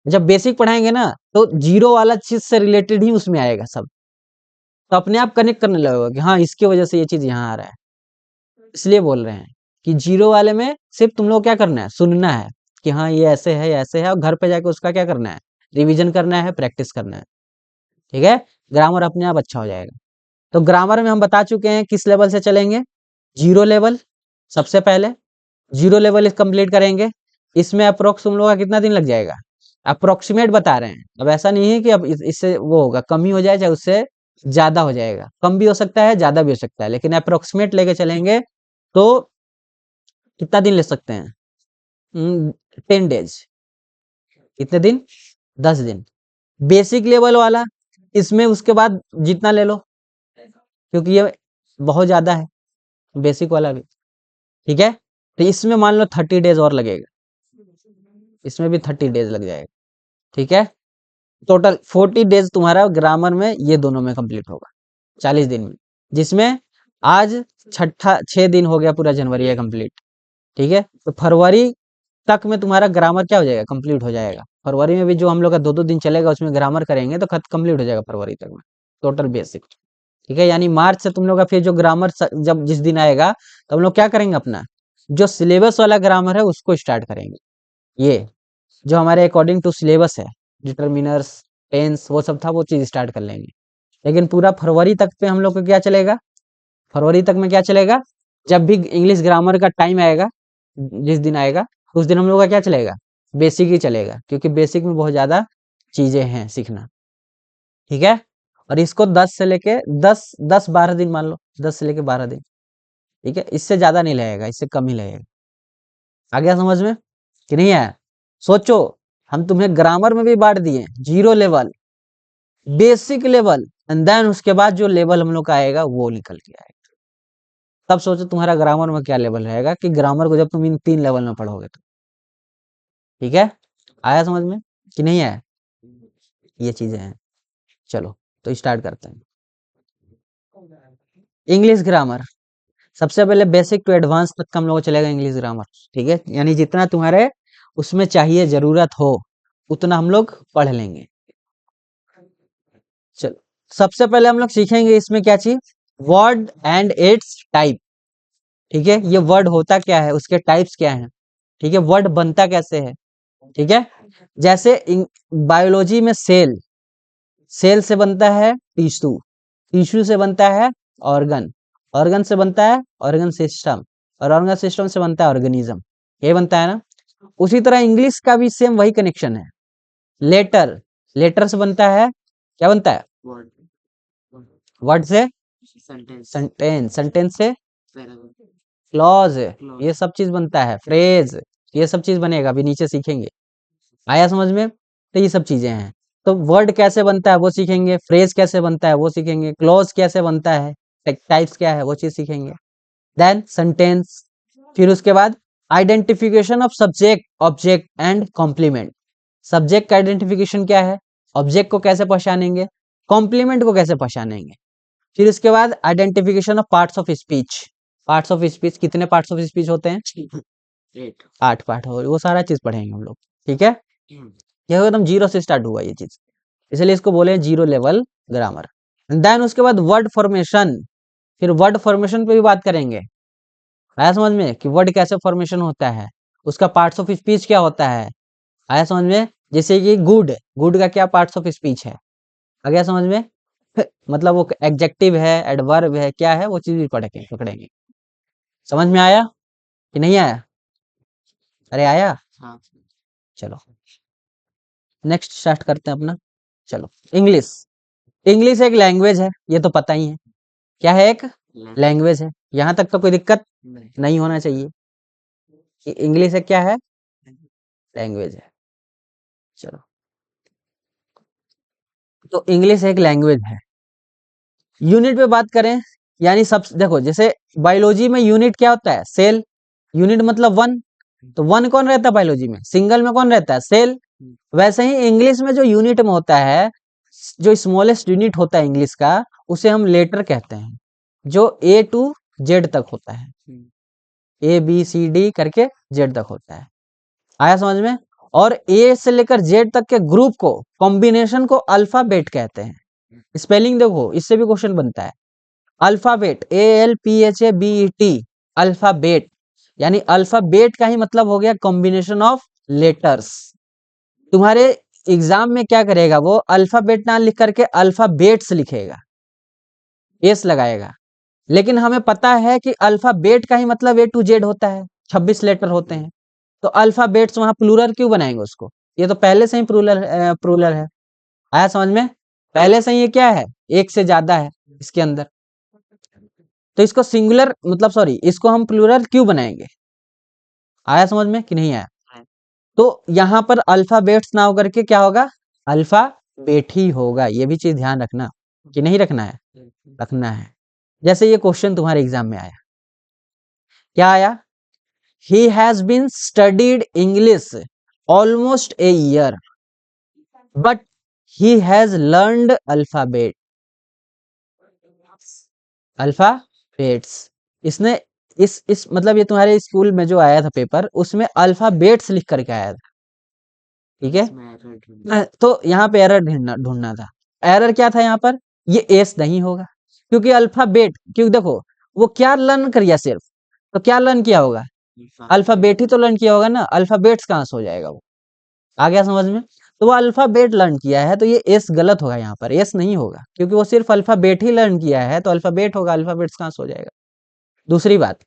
जब बेसिक पढ़ाएंगे ना तो 0 वाला चीज से रिलेटेड ही उसमें आएगा सब, तो अपने आप कनेक्ट करने लगेगा कि हाँ इसकी वजह से ये चीज यहाँ आ रहा है। इसलिए बोल रहे हैं कि 0 वाले में सिर्फ तुम लोग क्या करना है, सुनना है कि हाँ ये ऐसे है, ये ऐसे है, और घर पे जाके उसका क्या करना है, रिवीजन करना है, प्रैक्टिस करना है। ठीक है, ग्रामर अपने आप अच्छा हो जाएगा। तो ग्रामर में हम बता चुके हैं किस लेवल से चलेंगे, 0 लेवल। सबसे पहले 0 लेवल कंप्लीट करेंगे। इसमें अप्रोक्स तुम लोग का कितना दिन लग जाएगा, अप्रोक्सीमेट बता रहे हैं। अब ऐसा नहीं है कि अब इससे वो होगा, कम ही हो जाए चाहे उससे ज्यादा हो जाएगा, कम भी हो सकता है, ज्यादा भी हो सकता है, लेकिन अप्रोक्सीमेट लेके चलेंगे तो कितना दिन ले सकते हैं, 10 डेज। कितने दिन, 10 दिन। बेसिक लेवल वाला, इसमें उसके बाद जितना ले लो, क्योंकि ये बहुत ज्यादा है बेसिक वाला भी। ठीक है, तो इसमें मान लो 30 डेज और लगेगा, इसमें भी 30 डेज लग जाएगा। ठीक है, टोटल 40 डेज तुम्हारा ग्रामर में ये दोनों में कंप्लीट होगा 40 दिन में, जिसमें आज छठा 6 दिन हो गया पूरा जनवरी है कंप्लीट। ठीक है, तो फरवरी तक में तुम्हारा ग्रामर क्या हो जाएगा, कंप्लीट हो जाएगा। फरवरी में भी जो हम लोग का 2-2 दिन चलेगा उसमें ग्रामर करेंगे तो खत कंप्लीट हो जाएगा फरवरी तक में, टोटल बेसिक। ठीक है, यानी मार्च से तुम लोग का फिर जो ग्रामर जब जिस दिन आएगा तो हम लोग क्या करेंगे, अपना जो सिलेबस वाला ग्रामर है उसको स्टार्ट करेंगे। ये जो हमारे अकॉर्डिंग टू सिलेबस है, डिटर्मिनर्स, टेंस, वो सब था, वो चीज स्टार्ट कर लेंगे। लेकिन पूरा फरवरी तक पे हम लोग को क्या चलेगा, फरवरी तक में क्या चलेगा, जब भी इंग्लिश ग्रामर का टाइम आएगा, जिस दिन आएगा उस दिन हम लोग का क्या चलेगा, बेसिक ही चलेगा, क्योंकि बेसिक में बहुत ज्यादा चीजें हैं सीखना। ठीक है, और इसको 10 से लेके 10 12 दिन मान लो, 10 से लेके 12 दिन। ठीक है, इससे ज्यादा नहीं लगेगा, इससे कम ही लगेगा। आ गया समझ में कि नहीं आया? सोचो, हम तुम्हें ग्रामर में भी बांट दिए, zero level, basic level, and then उसके बाद जो लेवल हम लोग का आएगा वो निकल के आएगा। तब सोचो तुम्हारा ग्रामर में क्या लेवल रहेगा, कि ग्रामर को जब तुम इन 3 लेवल में पढ़ोगे तो। ठीक है, आया समझ में कि नहीं आया? ये चीजें हैं। चलो तो स्टार्ट करते हैं। इंग्लिश ग्रामर, सबसे पहले बेसिक टू एडवांस तक का हम लोग को चलेगा इंग्लिश ग्रामर। ठीक है, यानी जितना तुम्हारे उसमें चाहिए, जरूरत हो, उतना हम लोग पढ़ लेंगे। चलो, सबसे पहले हम लोग सीखेंगे इसमें क्या चीज, वर्ड एंड इट्स टाइप। ठीक है, ये वर्ड होता क्या है, उसके टाइप्स क्या हैं। ठीक है, वर्ड बनता कैसे है। ठीक है, जैसे बायोलॉजी में सेल, सेल से बनता है टिश्यू, टिश्यू से बनता है ऑर्गन, ऑर्गन से बनता है ऑर्गन सिस्टम, और ऑर्गन सिस्टम से बनता है ऑर्गेनिज्म। ये बनता है ना। उसी तरह इंग्लिश का भी सेम वही कनेक्शन है। लेटर, लेटर से बनता है, क्या बनता है, वर्ड, वर्ड से सेंटेंस, सेंटेंस, सेंटेंस से पैराग्राफ, क्लॉज, ये क्लॉज, सब चीज बनता है, फ्रेज, ये सब चीज बनेगा, अभी नीचे सीखेंगे। आया समझ में? तो ये सब चीजें हैं। तो वर्ड कैसे बनता है वो सीखेंगे, फ्रेज कैसे बनता है वो सीखेंगे, क्लॉज कैसे बनता है, टाइप्स क्या है वो चीज सीखेंगे। देन सेंटेंस, फिर उसके बाद identification of subject, object and complement. Subject का आइडेंटिफिकेशन क्या है, ऑब्जेक्ट को कैसे पहचानेंगे, कॉम्प्लीमेंट को कैसे पहचानेंगे। फिर उसके बाद identification of parts of speech. Parts of speech, कितने पार्ट्स ऑफ स्पीच होते हैं, 8, 8 पार्ट हो, वो सारा चीज पढ़ेंगे हम लोग। ठीक है, ये एकदम जीरो से स्टार्ट हुआ ये चीज, इसलिए इसको बोले जीरो लेवल ग्रामर। देन उसके बाद वर्ड फॉर्मेशन, फिर वर्ड फॉर्मेशन पे भी बात करेंगे। आया समझ में कि वर्ड कैसे फॉर्मेशन होता है, उसका पार्ट्स ऑफ स्पीच क्या होता है। आया समझ में, जैसे कि गुड, गुड का क्या पार्ट्स ऑफ स्पीच है। आ गया समझ में? मतलब वो एडजेक्टिव है, एडवर्ब है, क्या है, वो चीज भी पढ़ेंगे, पकड़ेंगे। समझ में आया कि नहीं आया? अरे आया। हाँ, चलो नेक्स्ट स्टार्ट करते हैं अपना। चलो, इंग्लिश, इंग्लिश एक लैंग्वेज है, ये तो पता ही है। क्या है, एक लैंग्वेज है, यहाँ तक तो कोई दिक्कत नहीं, नहीं होना चाहिए कि इंग्लिश एक क्या है, लैंग्वेज है। चलो, तो इंग्लिश एक लैंग्वेज है। यूनिट पे बात करें, यानी सब देखो, जैसे बायोलॉजी में यूनिट क्या होता है, सेल, यूनिट मतलब वन, तो वन कौन रहता है बायोलॉजी में, सिंगल में कौन रहता है, सेल। वैसे ही इंग्लिश में जो यूनिट में होता है, जो स्मॉलेस्ट यूनिट होता है इंग्लिश का, उसे हम लेटर कहते हैं, जो ए टू जेड तक होता है, ए बी सी डी करके जेड तक होता है। आया समझ में? और ए से लेकर जेड तक के ग्रुप को, कॉम्बिनेशन को अल्फाबेट कहते हैं। स्पेलिंग देखो, इससे भी क्वेश्चन बनता है। अल्फाबेट, ALPHABET, अल्फाबेट, यानी अल्फाबेट का ही मतलब हो गया कॉम्बिनेशन ऑफ लेटर्स। तुम्हारे एग्जाम में क्या करेगा, वो अल्फाबेट ना लिख करके अल्फाबेट्स लिखेगा, एस लगाएगा। लेकिन हमें पता है कि अल्फाबेट का ही मतलब A to Z होता है, 26 लेटर होते हैं। तो अल्फाबेट्स वहां प्लूरल क्यों बनाएंगे उसको, ये तो पहले से ही प्लूरल है। आया समझ में? पहले से ही ये क्या है, एक से ज्यादा है इसके अंदर, तो इसको सिंगुलर मतलब सॉरी, इसको हम प्लूरल क्यों बनाएंगे। आया समझ में कि नहीं आया? तो यहाँ पर अल्फाबेट्स ना होकर के क्या होगा, अल्फाबेट ही होगा। ये भी चीज ध्यान रखना कि नहीं रखना है, रखना है। जैसे ये क्वेश्चन तुम्हारे एग्जाम में आया, क्या आया, he has been studied English almost a year, but he has learned alphabet, alphabets. इसने इस मतलब ये तुम्हारे स्कूल में जो आया था पेपर, उसमें अल्फाबेट्स लिख करके आया था, ठीक है। इसमें error ढूंढना। तो यहाँ पे एरर ढूंढना ढूंढना था। एरर क्या था यहाँ पर, ये एस नहीं होगा, क्योंकि अल्फाबेट, क्योंकि देखो वो क्या लर्न किया सिर्फ, तो क्या लर्न किया होगा, अल्फाबेट ही तो लर्न किया होगा ना, अल्फाबेट्स कहाँ से हो जाएगा वो, आ गया समझ में। तो वो अल्फाबेट लर्न किया है, तो ये एस गलत होगा, यहाँ पर एस नहीं होगा, क्योंकि वो सिर्फ अल्फाबेट ही लर्न किया है, तो अल्फाबेट होगा, अल्फाबेट्स कहाँ से हो जाएगा। दूसरी बात,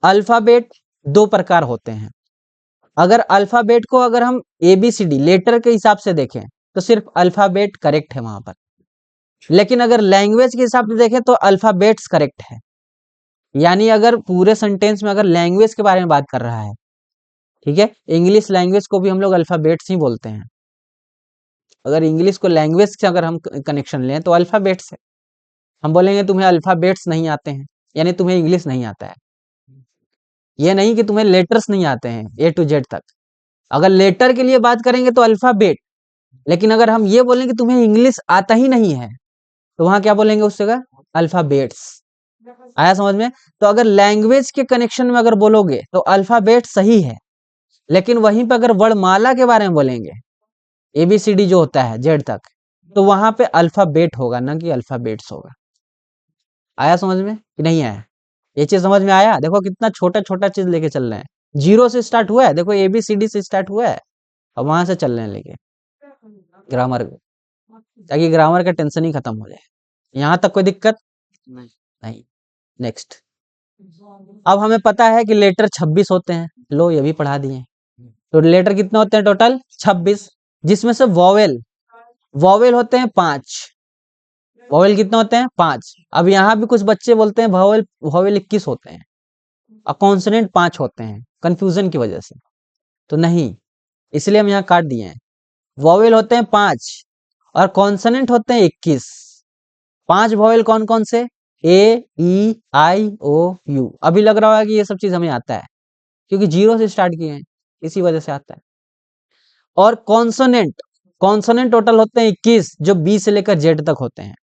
अल्फाबेट दो प्रकार होते हैं। अगर अल्फाबेट को अगर हम ABCD लेटर के हिसाब से देखें, तो सिर्फ अल्फाबेट करेक्ट है वहां पर, लेकिन अगर लैंग्वेज के हिसाब से देखें तो अल्फाबेट्स करेक्ट है। यानी अगर पूरे सेंटेंस में अगर लैंग्वेज के बारे में बात कर रहा है, ठीक है, इंग्लिश लैंग्वेज को भी हम लोग अल्फाबेट्स ही बोलते हैं। अगर इंग्लिश को लैंग्वेज से अगर हम कनेक्शन लें तो अल्फाबेट्स है। हम बोलेंगे तुम्हें अल्फाबेट्स नहीं आते हैं, यानी तुम्हें इंग्लिश नहीं आता है। ये नहीं कि तुम्हें लेटर्स नहीं आते हैं A to Z तक। अगर लेटर के लिए बात करेंगे तो अल्फाबेट, लेकिन अगर हम ये बोलें कि तुम्हें इंग्लिश आता ही नहीं है, तो वहां क्या बोलेंगे उस जगह, अल्फाबेट्स। आया समझ में। तो अगर लैंग्वेज के कनेक्शन में अगर बोलोगे तो अल्फाबेट सही है, लेकिन वहीं पर अगर वर्णमाला के बारे में बोलेंगे, ABCD जो होता है Z तक, तो वहां पे अल्फाबेट होगा, ना कि अल्फाबेट्स होगा। आया समझ में कि नहीं आया, ये चीज समझ में आया। देखो कितना छोटा छोटा चीज लेके चल रहे हैं, जीरो से स्टार्ट हुआ है, देखो ABCD से स्टार्ट हुआ है, अब वहां से चल रहे हैं लेके ग्रामर, ताकि ग्रामर का टेंशन ही खत्म हो जाए। यहाँ तक कोई दिक्कत नहीं। नहीं। नेक्स्ट, अब हमें पता है कि लेटर 26 होते हैं, लो ये भी पढ़ा दिए। तो लेटर कितने होते हैं टोटल, 26, जिसमें से वॉवेल, वॉवेल होते हैं 5। वॉवेल कितने होते हैं, 5। अब यहाँ भी कुछ बच्चे बोलते हैं वॉवेल, वॉवेल 21 होते हैं और कॉन्सोनेंट 5 होते हैं, कंफ्यूजन की वजह से। तो नहीं, इसलिए हम यहाँ काट दिए हैं। वॉवेल होते हैं 5 और कॉन्सोनेंट होते हैं 21। 5 वॉवेल कौन कौन से, A E I O U। अभी लग रहा है कि ये सब चीज हमें आता है, क्योंकि जीरो से स्टार्ट किए हैं, इसी वजह से आता है। और कॉन्सोनेंट, कॉन्सोनेंट टोटल होते हैं 21, जो B से लेकर Z तक होते हैं।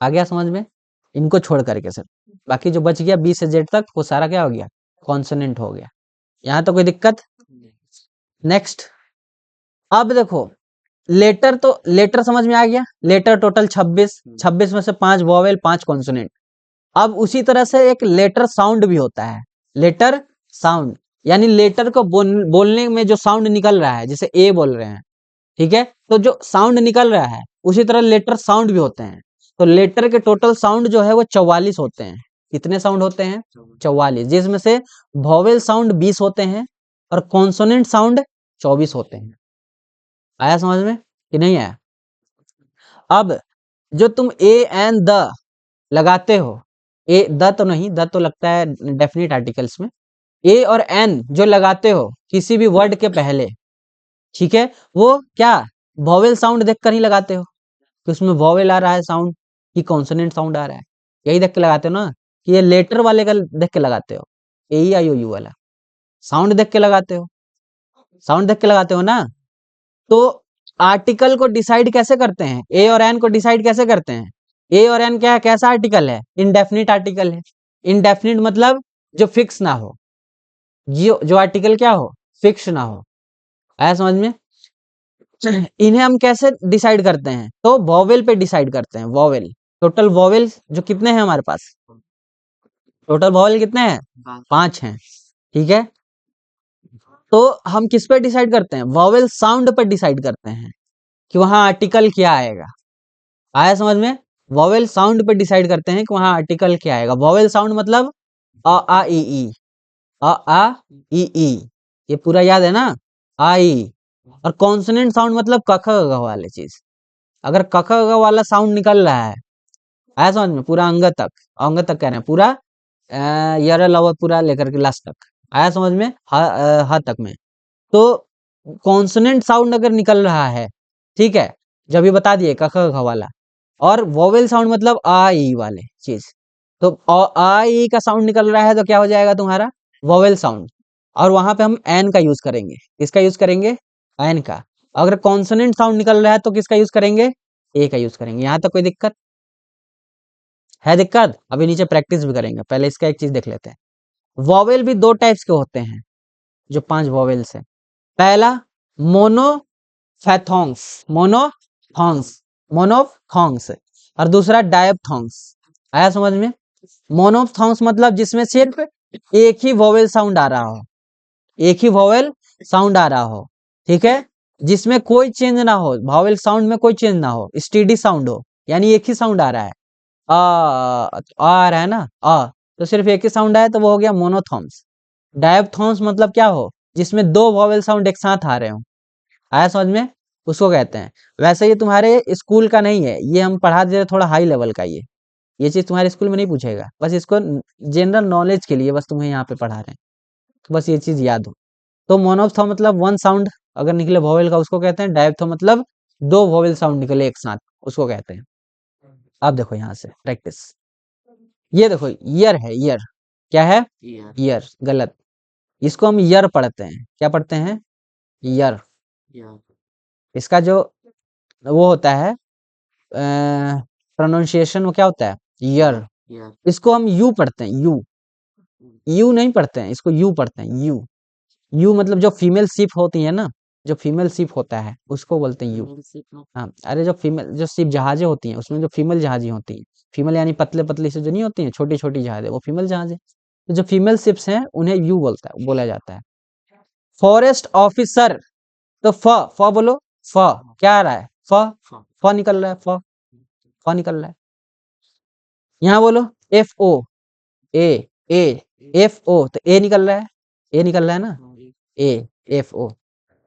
आ गया समझ में, इनको छोड़ करके सर, बाकी जो बच गया B से Z तक, वो सारा क्या हो गया, कॉन्सोनेंट हो गया। यहाँ तो कोई दिक्कत। नेक्स्ट, अब देखो लेटर, तो लेटर समझ में आ गया, लेटर टोटल 26, 26 में से 5 वॉवेल 5 कॉन्सोनेंट। अब उसी तरह से एक लेटर साउंड भी होता है, लेटर साउंड, यानी लेटर को बोलने में जो साउंड निकल रहा है, जैसे ए बोल रहे हैं, ठीक है, तो जो साउंड निकल रहा है, उसी तरह लेटर साउंड भी होते हैं। तो लेटर के टोटल साउंड जो है वो 44 होते हैं। कितने साउंड होते हैं, 44, जिसमें से वॉवेल साउंड 20 होते हैं और कॉन्सोनेंट साउंड 24 होते हैं। आया समझ में कि नहीं आया। अब जो तुम ए एंड द लगाते हो, ए द तो नहीं, द तो लगता है डेफिनेट आर्टिकल्स में, ए और एन जो लगाते हो किसी भी वर्ड के पहले, ठीक है, वो क्या वॉवेल साउंड देखकर ही लगाते हो, कि उसमें वॉवेल आ रहा है साउंड, कि कॉन्सोनेंट साउंड आ रहा है, यही देख के लगाते हो ना, कि ये लेटर वाले का देख के लगाते हो, AEIOU वाला साउंड देख के लगाते हो, साउंड देख के लगाते हो ना। तो आर्टिकल को डिसाइड कैसे करते हैं, ए और एन को डिसाइड कैसे करते हैं, ए और एन क्या है, कैसा आर्टिकल है, इनडेफिनिट आर्टिकल है। इनडेफिनिट मतलब जो फिक्स ना हो, जो आर्टिकल क्या हो, फिक्स ना हो। आया समझ में। इन्हें हम कैसे डिसाइड करते हैं, तो वॉवेल पे डिसाइड करते हैं, वॉवेल। टोटल वॉवेल जो कितने हैं हमारे पास, टोटल वॉवेल कितने हैं, 5 हैं, ठीक है। तो हम किस पे डिसाइड करते हैं, वॉवेल साउंड पर डिसाइड करते हैं कि वहां आर्टिकल क्या आएगा। आया समझ में, वॉवेल साउंड पे डिसाइड करते हैं कि वहां आर्टिकल क्या आएगा। वॉवेल साउंड मतलब अ आ ई ई, अ आ ई ई, ये पूरा याद है ना, आ ई। और कॉन्सोनेंट साउंड मतलब क ख ग घ वाले चीज। अगर क ख ग घ वाला साउंड निकल रहा है, आया समझ में, पूरा अंग तक, अंग तक कह रहे हैं, पूरा यर लव पूरा लेकर के लास्ट तक, आया समझ में, ह तक में। तो कॉन्सोनेंट साउंड अगर निकल रहा है, ठीक है, जब ये बता दिए क ख ग घ वाला। और वोवेल साउंड मतलब आ ई वाले चीज, तो आ ई का साउंड निकल रहा है, तो क्या हो जाएगा तुम्हारा, वोवेल साउंड। और वहां पे हम एन का यूज करेंगे, किसका यूज करेंगे, एन का। अगर कॉन्सोनेंट साउंड निकल रहा है तो किसका यूज करेंगे? ए का यूज करेंगे। यहाँ तक कोई दिक्कत है? दिक्कत अभी नीचे प्रैक्टिस भी करेंगे, पहले इसका एक चीज देख लेते हैं। वॉवेल भी दो टाइप्स के होते हैं, जो 5 वॉवेल्स है। पहला मोनोफैथोंग्स, मोनोथोंग्स, मोनोथोंग्स, और दूसरा डायपथोंग्स। आया समझ में? मोनोथोंग्स मतलब जिसमें सिर्फ एक ही वॉवेल साउंड आ रहा हो, एक ही वॉवेल साउंड आ रहा हो, ठीक है, जिसमें कोई चेंज ना हो, वॉवेल साउंड में कोई चेंज ना हो, स्टेडी साउंड हो, यानी एक ही साउंड आ रहा है। आ रहा है ना, तो सिर्फ एक ही साउंड आया तो वो हो गया मोनोथोंग्स। डायपथोंग्स मतलब क्या हो? जिसमें दो वॉवेल साउंड एक साथ आ रहे हो। आया समझ में? उसको कहते हैं। वैसे ये तुम्हारे स्कूल का नहीं है, ये हम पढ़ा दे रहे थोड़ा हाई लेवल का। ये चीज तुम्हारे स्कूल में नहीं पूछेगा, बस इसको जनरल नॉलेज के लिए बस तुम्हें यहाँ पे पढ़ा रहे हैं, तो बस ये चीज याद हो। तो मोनोथो मतलब वन साउंड अगर निकले वॉवेल का उसको कहते हैं, डायपथो मतलब दो वॉवेल साउंड निकले एक साथ उसको कहते हैं। अब देखो यहाँ से प्रैक्टिस, ये देखो ईयर है, ईयर क्या है? ईयर। ईयर गलत, इसको हम ईयर पढ़ते हैं। क्या पढ़ते हैं? ईयर। ईयर। इसका जो वो होता है प्रोनाउंसिएशन, वो क्या होता है? ईयर। ईयर। इसको हम यू पढ़ते हैं, यू। यू नहीं पढ़ते हैं, इसको यू पढ़ते हैं, यू। यू मतलब जो फीमेल शिप होती है ना, जो फीमेल शिप होता है उसको बोलते हैं यू। फीमेल शिप में हाँ, अरे जो फीमेल जो शिप जहाजें होती हैं उसमें जो फीमेल जहाजें होती हैं, फीमेल यानी पतले पतली से जो नहीं होती हैं, छोटी छोटी जहाजें, वो फीमेल जहाजें। तो जो फीमेल शिप्स हैं उन्हें यू बोला जाता है। फॉरेस्ट ऑफिसर, तो फ बोलो, फ क्या आ रहा है? फ, फ फ निकल रहा है, फ निकल रहा है। यहाँ बोलो एफ ओ, ए, ए, एफ ओ, तो ए निकल रहा है, ए निकल रहा है ना, ए, एफ ओ।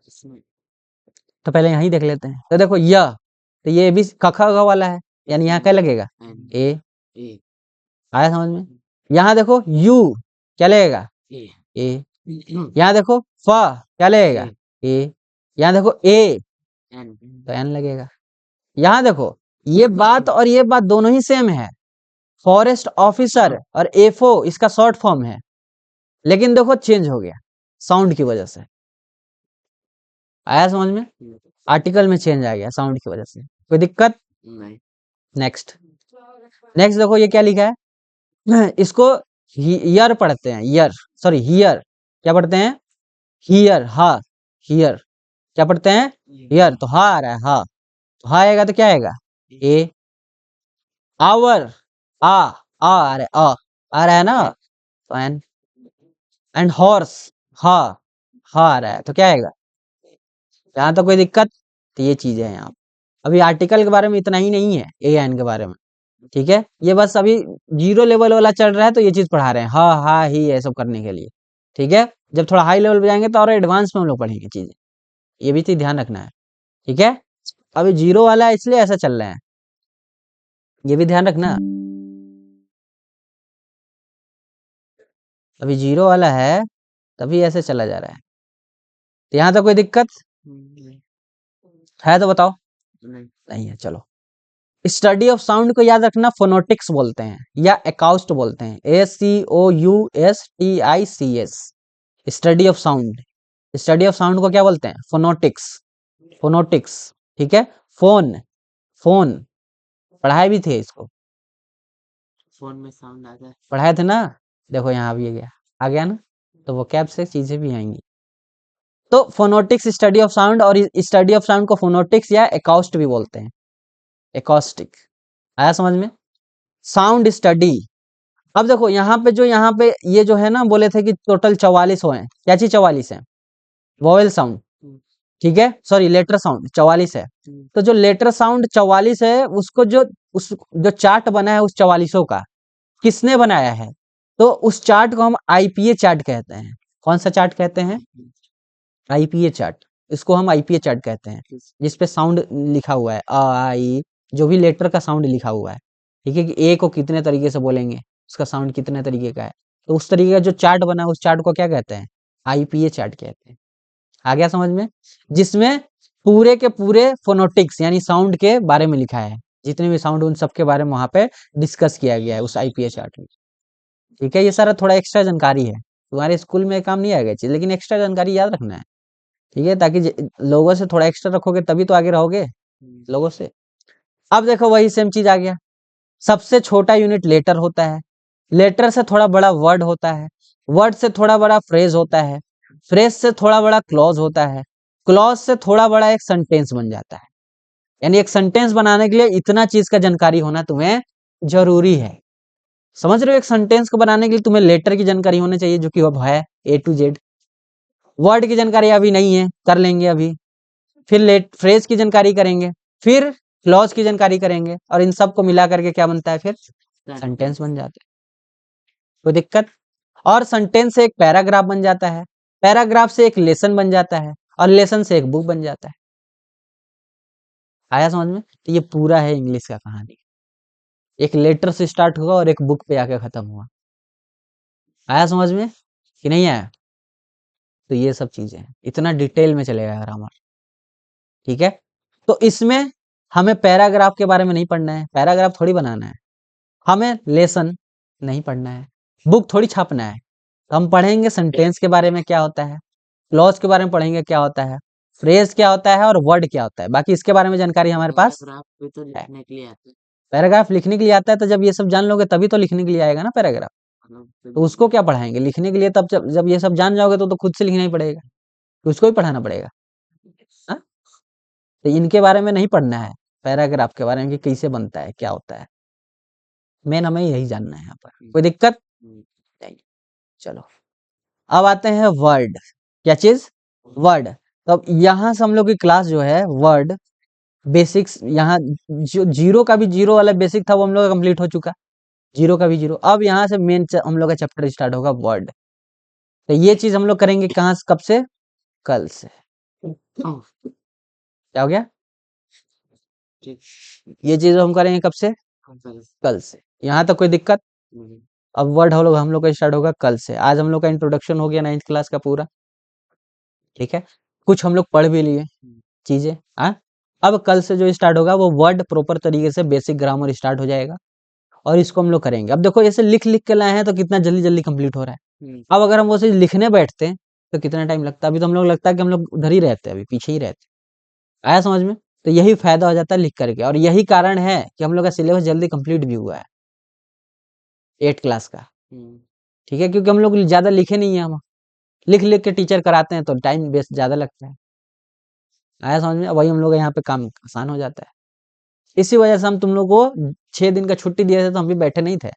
इसमें तो पहले यहीं देख लेते हैं। तो देखो य, तो ये भी कखा ग वाला है, यानी यहाँ क्या लगेगा? N A. ए आया समझ में? यहाँ देखो यू, क्या लगेगा? ए ए। यहाँ देखो फ, क्या लगेगा? ए। यहाँ देखो ए, एन तो एन लगेगा। यहाँ देखो ये बात और ये बात दोनों ही सेम है। फॉरेस्ट ऑफिसर और एफओ इसका शॉर्ट फॉर्म है, लेकिन देखो चेंज हो गया साउंड की वजह से। आया समझ में? आर्टिकल में चेंज आ गया साउंड की वजह से। कोई दिक्कत? नहीं। नेक्स्ट, नेक्स्ट देखो ये क्या लिखा है। इसको ईयर पढ़ते हैं, ईयर, सॉरी हियर। क्या पढ़ते हैं? हियर, हा, हियर। क्या पढ़ते हैं? हियर। तो हा आ रहा है, हा, तो हा आएगा तो क्या आएगा? ए। आवर, आ रहा है, आ रहा है ना, तो एन। एंड हॉर्स, हा, हा आ रहा है तो क्या आएगा? यहाँ तो कोई दिक्कत? तो ये चीज है यहाँ। अभी आर्टिकल के बारे में इतना ही नहीं है, ए एन के बारे में, ठीक है। ये बस अभी जीरो लेवल वाला चल रहा है तो ये चीज पढ़ा रहे हैं, हा हा ही ये सब करने के लिए, ठीक है। जब थोड़ा हाई लेवल पे जाएंगे तो और एडवांस में हम लोग पढ़ेंगे चीजें, ये भी चीज ध्यान रखना है, ठीक है। अभी जीरो वाला है इसलिए ऐसा चल रहा है, ये भी ध्यान रखना। अभी जीरो वाला है तभी ऐसे चला जा रहा है। तो यहाँ तो कोई दिक्कत नहीं। है तो बताओ। नहीं। नहीं है, चलो। स्टडी ऑफ साउंड को याद रखना फोनोटिक्स बोलते हैं या एकाउस्ट बोलते हैं, ACOUSTICS। Study of sound, study of sound को क्या बोलते हैं? फोनोटिक्स, फोनोटिक्स, ठीक है। फोन, फोन पढ़ाए भी थे इसको, फोन में साउंड आता है। पढ़ाए थे ना। देखो यहाँ भी गया, आ गया ना, तो वो कैब से चीजें भी आएंगी। तो फोनोटिक्स स्टडी ऑफ साउंड, और स्टडी ऑफ साउंड को फोनोटिक्स या एकाउस्ट भी बोलते हैं, एकॉस्टिक। आया समझ में? Sound study. अब देखो यहाँ पे ये जो है ना, बोले थे कि टोटल 44 हो है, क्या चीज 44 है? वोवेल साउंड, ठीक है, सॉरी लेटर साउंड 44 है। तो जो लेटर साउंड 44 है उसको जो चार्ट बना है उस 44 का किसने बनाया है? तो उस चार्ट को हम आईपीए चार्ट कहते हैं। कौन सा चार्ट कहते हैं? IPA chart. इसको हम आईपीए चार्ट कहते हैं, जिसपे साउंड लिखा हुआ है, अ आ ई, जो भी लेटर का साउंड लिखा हुआ है, ठीक है, कि ए को कितने तरीके से बोलेंगे, उसका साउंड कितने तरीके का है। तो उस तरीके का जो चार्ट बना है उस चार्ट को क्या कहते हैं? आईपीए चार्ट कहते हैं। आ गया समझ में? जिसमें पूरे के पूरे फोनोटिक्स यानी साउंड के बारे में लिखा है, जितने भी साउंड उन सब के बारे में वहां पे डिस्कस किया गया है उस आईपीए चार्ट में, ठीक है। ये सारा थोड़ा एक्स्ट्रा जानकारी है, तुम्हारे स्कूल में काम नहीं आएगा चीज, लेकिन एक्स्ट्रा जानकारी याद रखना है, ठीक है, ताकि लोगों से थोड़ा एक्स्ट्रा रखोगे तभी तो आगे रहोगे लोगों से। अब देखो वही सेम चीज आ गया, सबसे छोटा यूनिट लेटर होता है, लेटर से थोड़ा बड़ा वर्ड होता है, वर्ड से थोड़ा बड़ा फ्रेज होता है, फ्रेज से थोड़ा बड़ा क्लॉज होता है, क्लॉज से थोड़ा बड़ा एक सेंटेंस बन जाता है। यानी एक सेंटेंस बनाने के लिए इतना चीज का जानकारी होना तुम्हें जरूरी है। समझ रहे हो, एक सेंटेंस को बनाने के लिए तुम्हें लेटर की जानकारी होनी चाहिए जो कि अब है A to Z। वर्ड की जानकारी अभी नहीं है, कर लेंगे अभी। फिर लेट फ्रेज की जानकारी करेंगे, फिर क्लॉज की जानकारी करेंगे, और इन सब को मिला करके क्या बनता है, फिर सेंटेंस बन जाता है। कोई दिक्कत? और सेंटेंस से एक पैराग्राफ बन जाता है, पैराग्राफ से एक लेसन बन जाता है, और लेसन से एक बुक बन जाता है। आया समझ में? तो ये पूरा है इंग्लिश का कहानी, एक लेटर से स्टार्ट हुआ और एक बुक पे आके खत्म हुआ। आया समझ में कि नहीं आया? तो ये सब चीजें हैं, इतना डिटेल में चलेगा ग्रामर। ठीक है, तो इसमें हमें पैराग्राफ के बारे में नहीं पढ़ना है, पैराग्राफ थोड़ी बनाना है, हमें लेसन नहीं पढ़ना है, बुक थोड़ी छापना है। हम पढ़ेंगे सेंटेंस के बारे में क्या होता है, क्लॉज के बारे में पढ़ेंगे क्या होता है, फ्रेज क्या होता है, और वर्ड क्या होता है, बाकी इसके बारे में जानकारी हमारे पास पैराग्राफ भी तो है। लिखने के लिए आता है। पैराग्राफ लिखने के लिए आता है, तो जब ये सब जान लोगे तभी तो लिखने के लिए आएगा ना पैराग्राफ। तो उसको क्या पढ़ाएंगे लिखने के लिए, तब जब ये सब जान जाओगे तो खुद से लिखना ही पड़ेगा, तो उसको ही पढ़ाना पड़ेगा। हाँ? तो इनके बारे में नहीं पढ़ना है, पैराग्राफ के बारे में कि कैसे बनता है क्या होता है, मेन हमें यही जानना है यहाँ पर। कोई दिक्कत नहीं? चलो, अब आते हैं वर्ड। क्या चीज? वर्ड। तो अब यहाँ से हम लोग की क्लास जो है वर्ड बेसिक्स, यहाँ जो जीरो का भी जीरो वाला बेसिक था वो हम लोग का कंप्लीट हो चुका, जीरो का भी जीरो। अब यहाँ से मेन हम लोग का चैप्टर स्टार्ट होगा वर्ड। तो ये चीज हम लोग करेंगे कहाँ से, कब से? कल से। क्या हो गया? ठीक। ये चीज हम करेंगे कब से? कल से। यहाँ तक कोई दिक्कत? अब वर्ड हम लोग का स्टार्ट होगा कल से। आज हम लोग का इंट्रोडक्शन हो गया 9th क्लास का पूरा, ठीक है, कुछ हम लोग पढ़ भी लिए चीजें। हाँ, अब कल से जो स्टार्ट होगा वो वर्ड प्रॉपर तरीके से बेसिक ग्रामर स्टार्ट हो जाएगा, और इसको हम लोग करेंगे। अब देखो ऐसे लिख लिख के लाए हैं तो कितना जल्दी जल्दी कंप्लीट हो रहा है। अब अगर हम वो चीज लिखने बैठते हैं तो कितना टाइम लगता है, अभी तो हम लोग लगता है कि हम लोग उधर ही रहते हैं, अभी पीछे ही रहते हैं। आया समझ में? तो यही फायदा हो जाता है लिख करके, और यही कारण है कि हम लोग का सिलेबस जल्दी कंप्लीट भी हुआ है 8 क्लास का। ठीक है, क्योंकि हम लोग ज्यादा लिखे नहीं है, हम लिख लिख के टीचर कराते हैं तो टाइम वेस्ट ज्यादा लगता है। आया समझ में? वही हम लोग का यहाँ पे काम आसान हो जाता है। इसी वजह से हम तुम लोग को 6 दिन का छुट्टी दिए थे तो हम भी बैठे नहीं थे,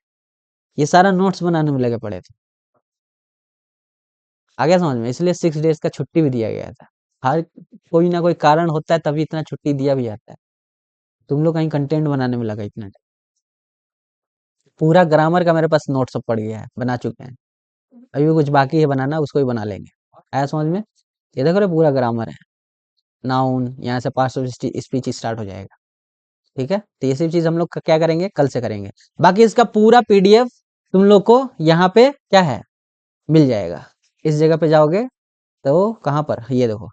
ये सारा नोट्स बनाने में लगे पड़े थे। आ गया समझ में? इसलिए 6 डेज का छुट्टी भी दिया गया था। हर कोई ना कोई कारण होता है तभी इतना छुट्टी दिया भी जाता है। तुम लोग कहीं कंटेंट बनाने में लगा इतना टाइम। पूरा ग्रामर का मेरे पास नोट सब पड़ गया है, बना चुके हैं, अभी भी कुछ बाकी है बनाना, उसको भी बना लेंगे। आया समझ में? ये देखो रे पूरा ग्रामर है, नाउन, यहाँ से पार्ट्स ऑफ स्पीच स्टार्ट हो जाएगा। ठीक है, तो ये सब चीज हम लोग क्या करेंगे, कल से करेंगे। बाकी इसका पूरा PDF तुम लोग को यहाँ पे क्या है, मिल जाएगा। इस जगह पे जाओगे तो कहाँ पर, ये देखो,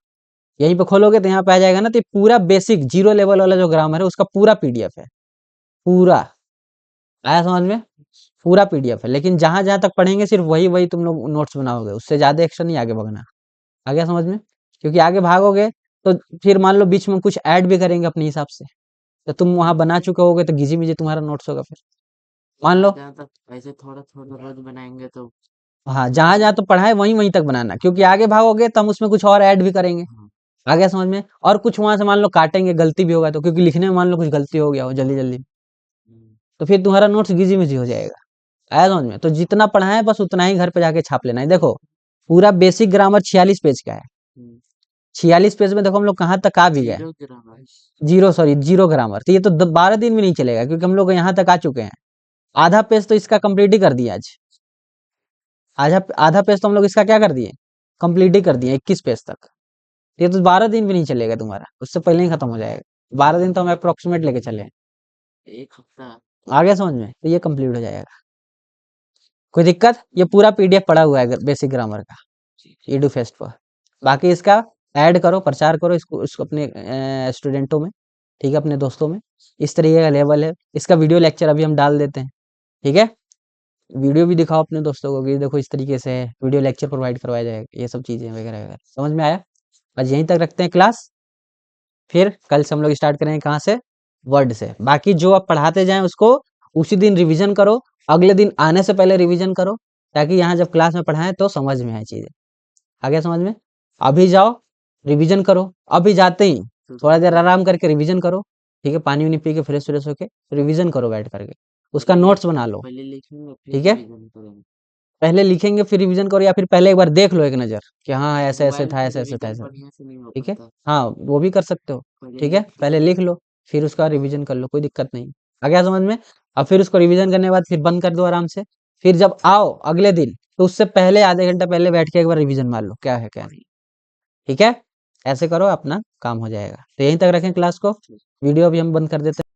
यहीं पे खोलोगे तो यहाँ पे आ जाएगा ना, तो ये पूरा बेसिक जीरो लेवल वाला जो ग्रामर है उसका पूरा PDF है, पूरा। आया समझ में? पूरा PDF है, लेकिन जहां जहां तक पढ़ेंगे सिर्फ वही वही तुम लोग नोट्स बनाओगे, उससे ज्यादा एक्स्ट्रा नहीं आगे भागना। आ गया समझ में? क्योंकि आगे भागोगे तो फिर मान लो बीच में कुछ ऐड भी करेंगे अपने हिसाब से, तो तुम वहां बना चुके होगे तो घिसी मिजी तुम्हारा नोट्स होगा फिर, मान लो। जहाँ तक ऐसे थोड़ा थोड़ा रोज बनाएंगे तो हाँ, जहां जहां तो पढ़ा है वहीं वहीं तक बनाना, क्योंकि आगे भागोगे तो हम उसमें कुछ और ऐड भी करेंगे। आ गया समझ में? और कुछ वहां से मान लो काटेंगे, गलती भी होगा तो, क्योंकि लिखने में मान लो कुछ गलती हो गया हो जल्दी जल्दी, तो फिर तुम्हारा नोट्स घिसी मिजी हो जाएगा। आया समझ में? तो जितना पढ़ा है बस उतना ही घर पे जाके छाप लेना है। देखो पूरा बेसिक ग्रामर 46 पेज का है, 46 पेज में देखो हम लोग कहाँ तक आ भी गए। Zero grammar. Zero, sorry, zero grammar. तो ये तो 12 दिन भी नहीं चलेगा, क्योंकि हम लोग यहाँ तक आ चुके हैं। आधा पेज तो इसका कंप्लीट ही कर दिया आज, आधा आधा पेज तो हम लोग इसका क्या कर दिए, कंप्लीट ही कर दिए 21 पेज तक। ये तो 12 दिन भी नहीं चलेगा तुम्हारा, उससे पहले ही खत्म हो जाएगा। 12 दिन तो हम अप्रोक्सीमेट लेके चले हैं। एक हफ्ता। आ गया समझ में? तो ये कंप्लीट हो जाएगा, कोई दिक्कत? ये पूरा PDF पड़ा हुआ है बेसिक ग्रामर का ईडू फेस्ट पर। बाकी इसका ऐड करो, प्रचार करो इसको अपने स्टूडेंटों में, ठीक है, अपने दोस्तों में। इस तरीके का लेवल है इसका। वीडियो लेक्चर अभी हम डाल देते हैं, ठीक है, वीडियो भी दिखाओ अपने दोस्तों को कि देखो इस तरीके से है, वीडियो लेक्चर प्रोवाइड करवाया जाएगा, ये सब चीजें वगैरह वगैरह। समझ में आया? आज यहीं तक रखते हैं क्लास। फिर कल से हम लोग स्टार्ट करेंगे कहाँ से, वर्ड से। बाकी जो आप पढ़ाते जाएं उसको उसी दिन रिवीजन करो, अगले दिन आने से पहले रिवीजन करो, ताकि यहाँ जब क्लास में पढ़ाएं तो समझ में आए चीजें। आ गया समझ में? अभी जाओ रिवीजन करो, अभी जाते ही तो थोड़ा देर आराम करके रिवीजन करो, ठीक है, पानी वानी पी के फ्रेश फ्रेश होके रिवीजन करो बैठ करके, उसका नोट्स बना लो, पहले लिखेंगे फिर ठीक है। रिवीजन करेंगे। पहले लिखेंगे फिर रिवीजन करो, या फिर पहले एक बार देख लो एक नज़र कि हाँ ऐसे ऐसे मोबाइल था, पे ऐसे ऐसे था, रिवीजन ऐसे, बढ़िया से नहीं हो ठीक है। पाता। हाँ वो भी कर सकते हो, पहले ठीक है, लिख पहले लो। लिख लो फिर उसका रिवीजन कर लो, कोई दिक्कत नहीं। आ गया समझ में? अब फिर उसको रिवीजन करने के बाद फिर बंद कर दो आराम से। फिर जब आओ अगले दिन तो उससे पहले आधे घंटा पहले बैठ के एक बार रिवीजन मार लो क्या है क्या नहीं, ठीक है। ऐसे करो अपना काम हो जाएगा। तो यहीं तक रखें क्लास को, वीडियो अभी हम बंद कर देते हैं।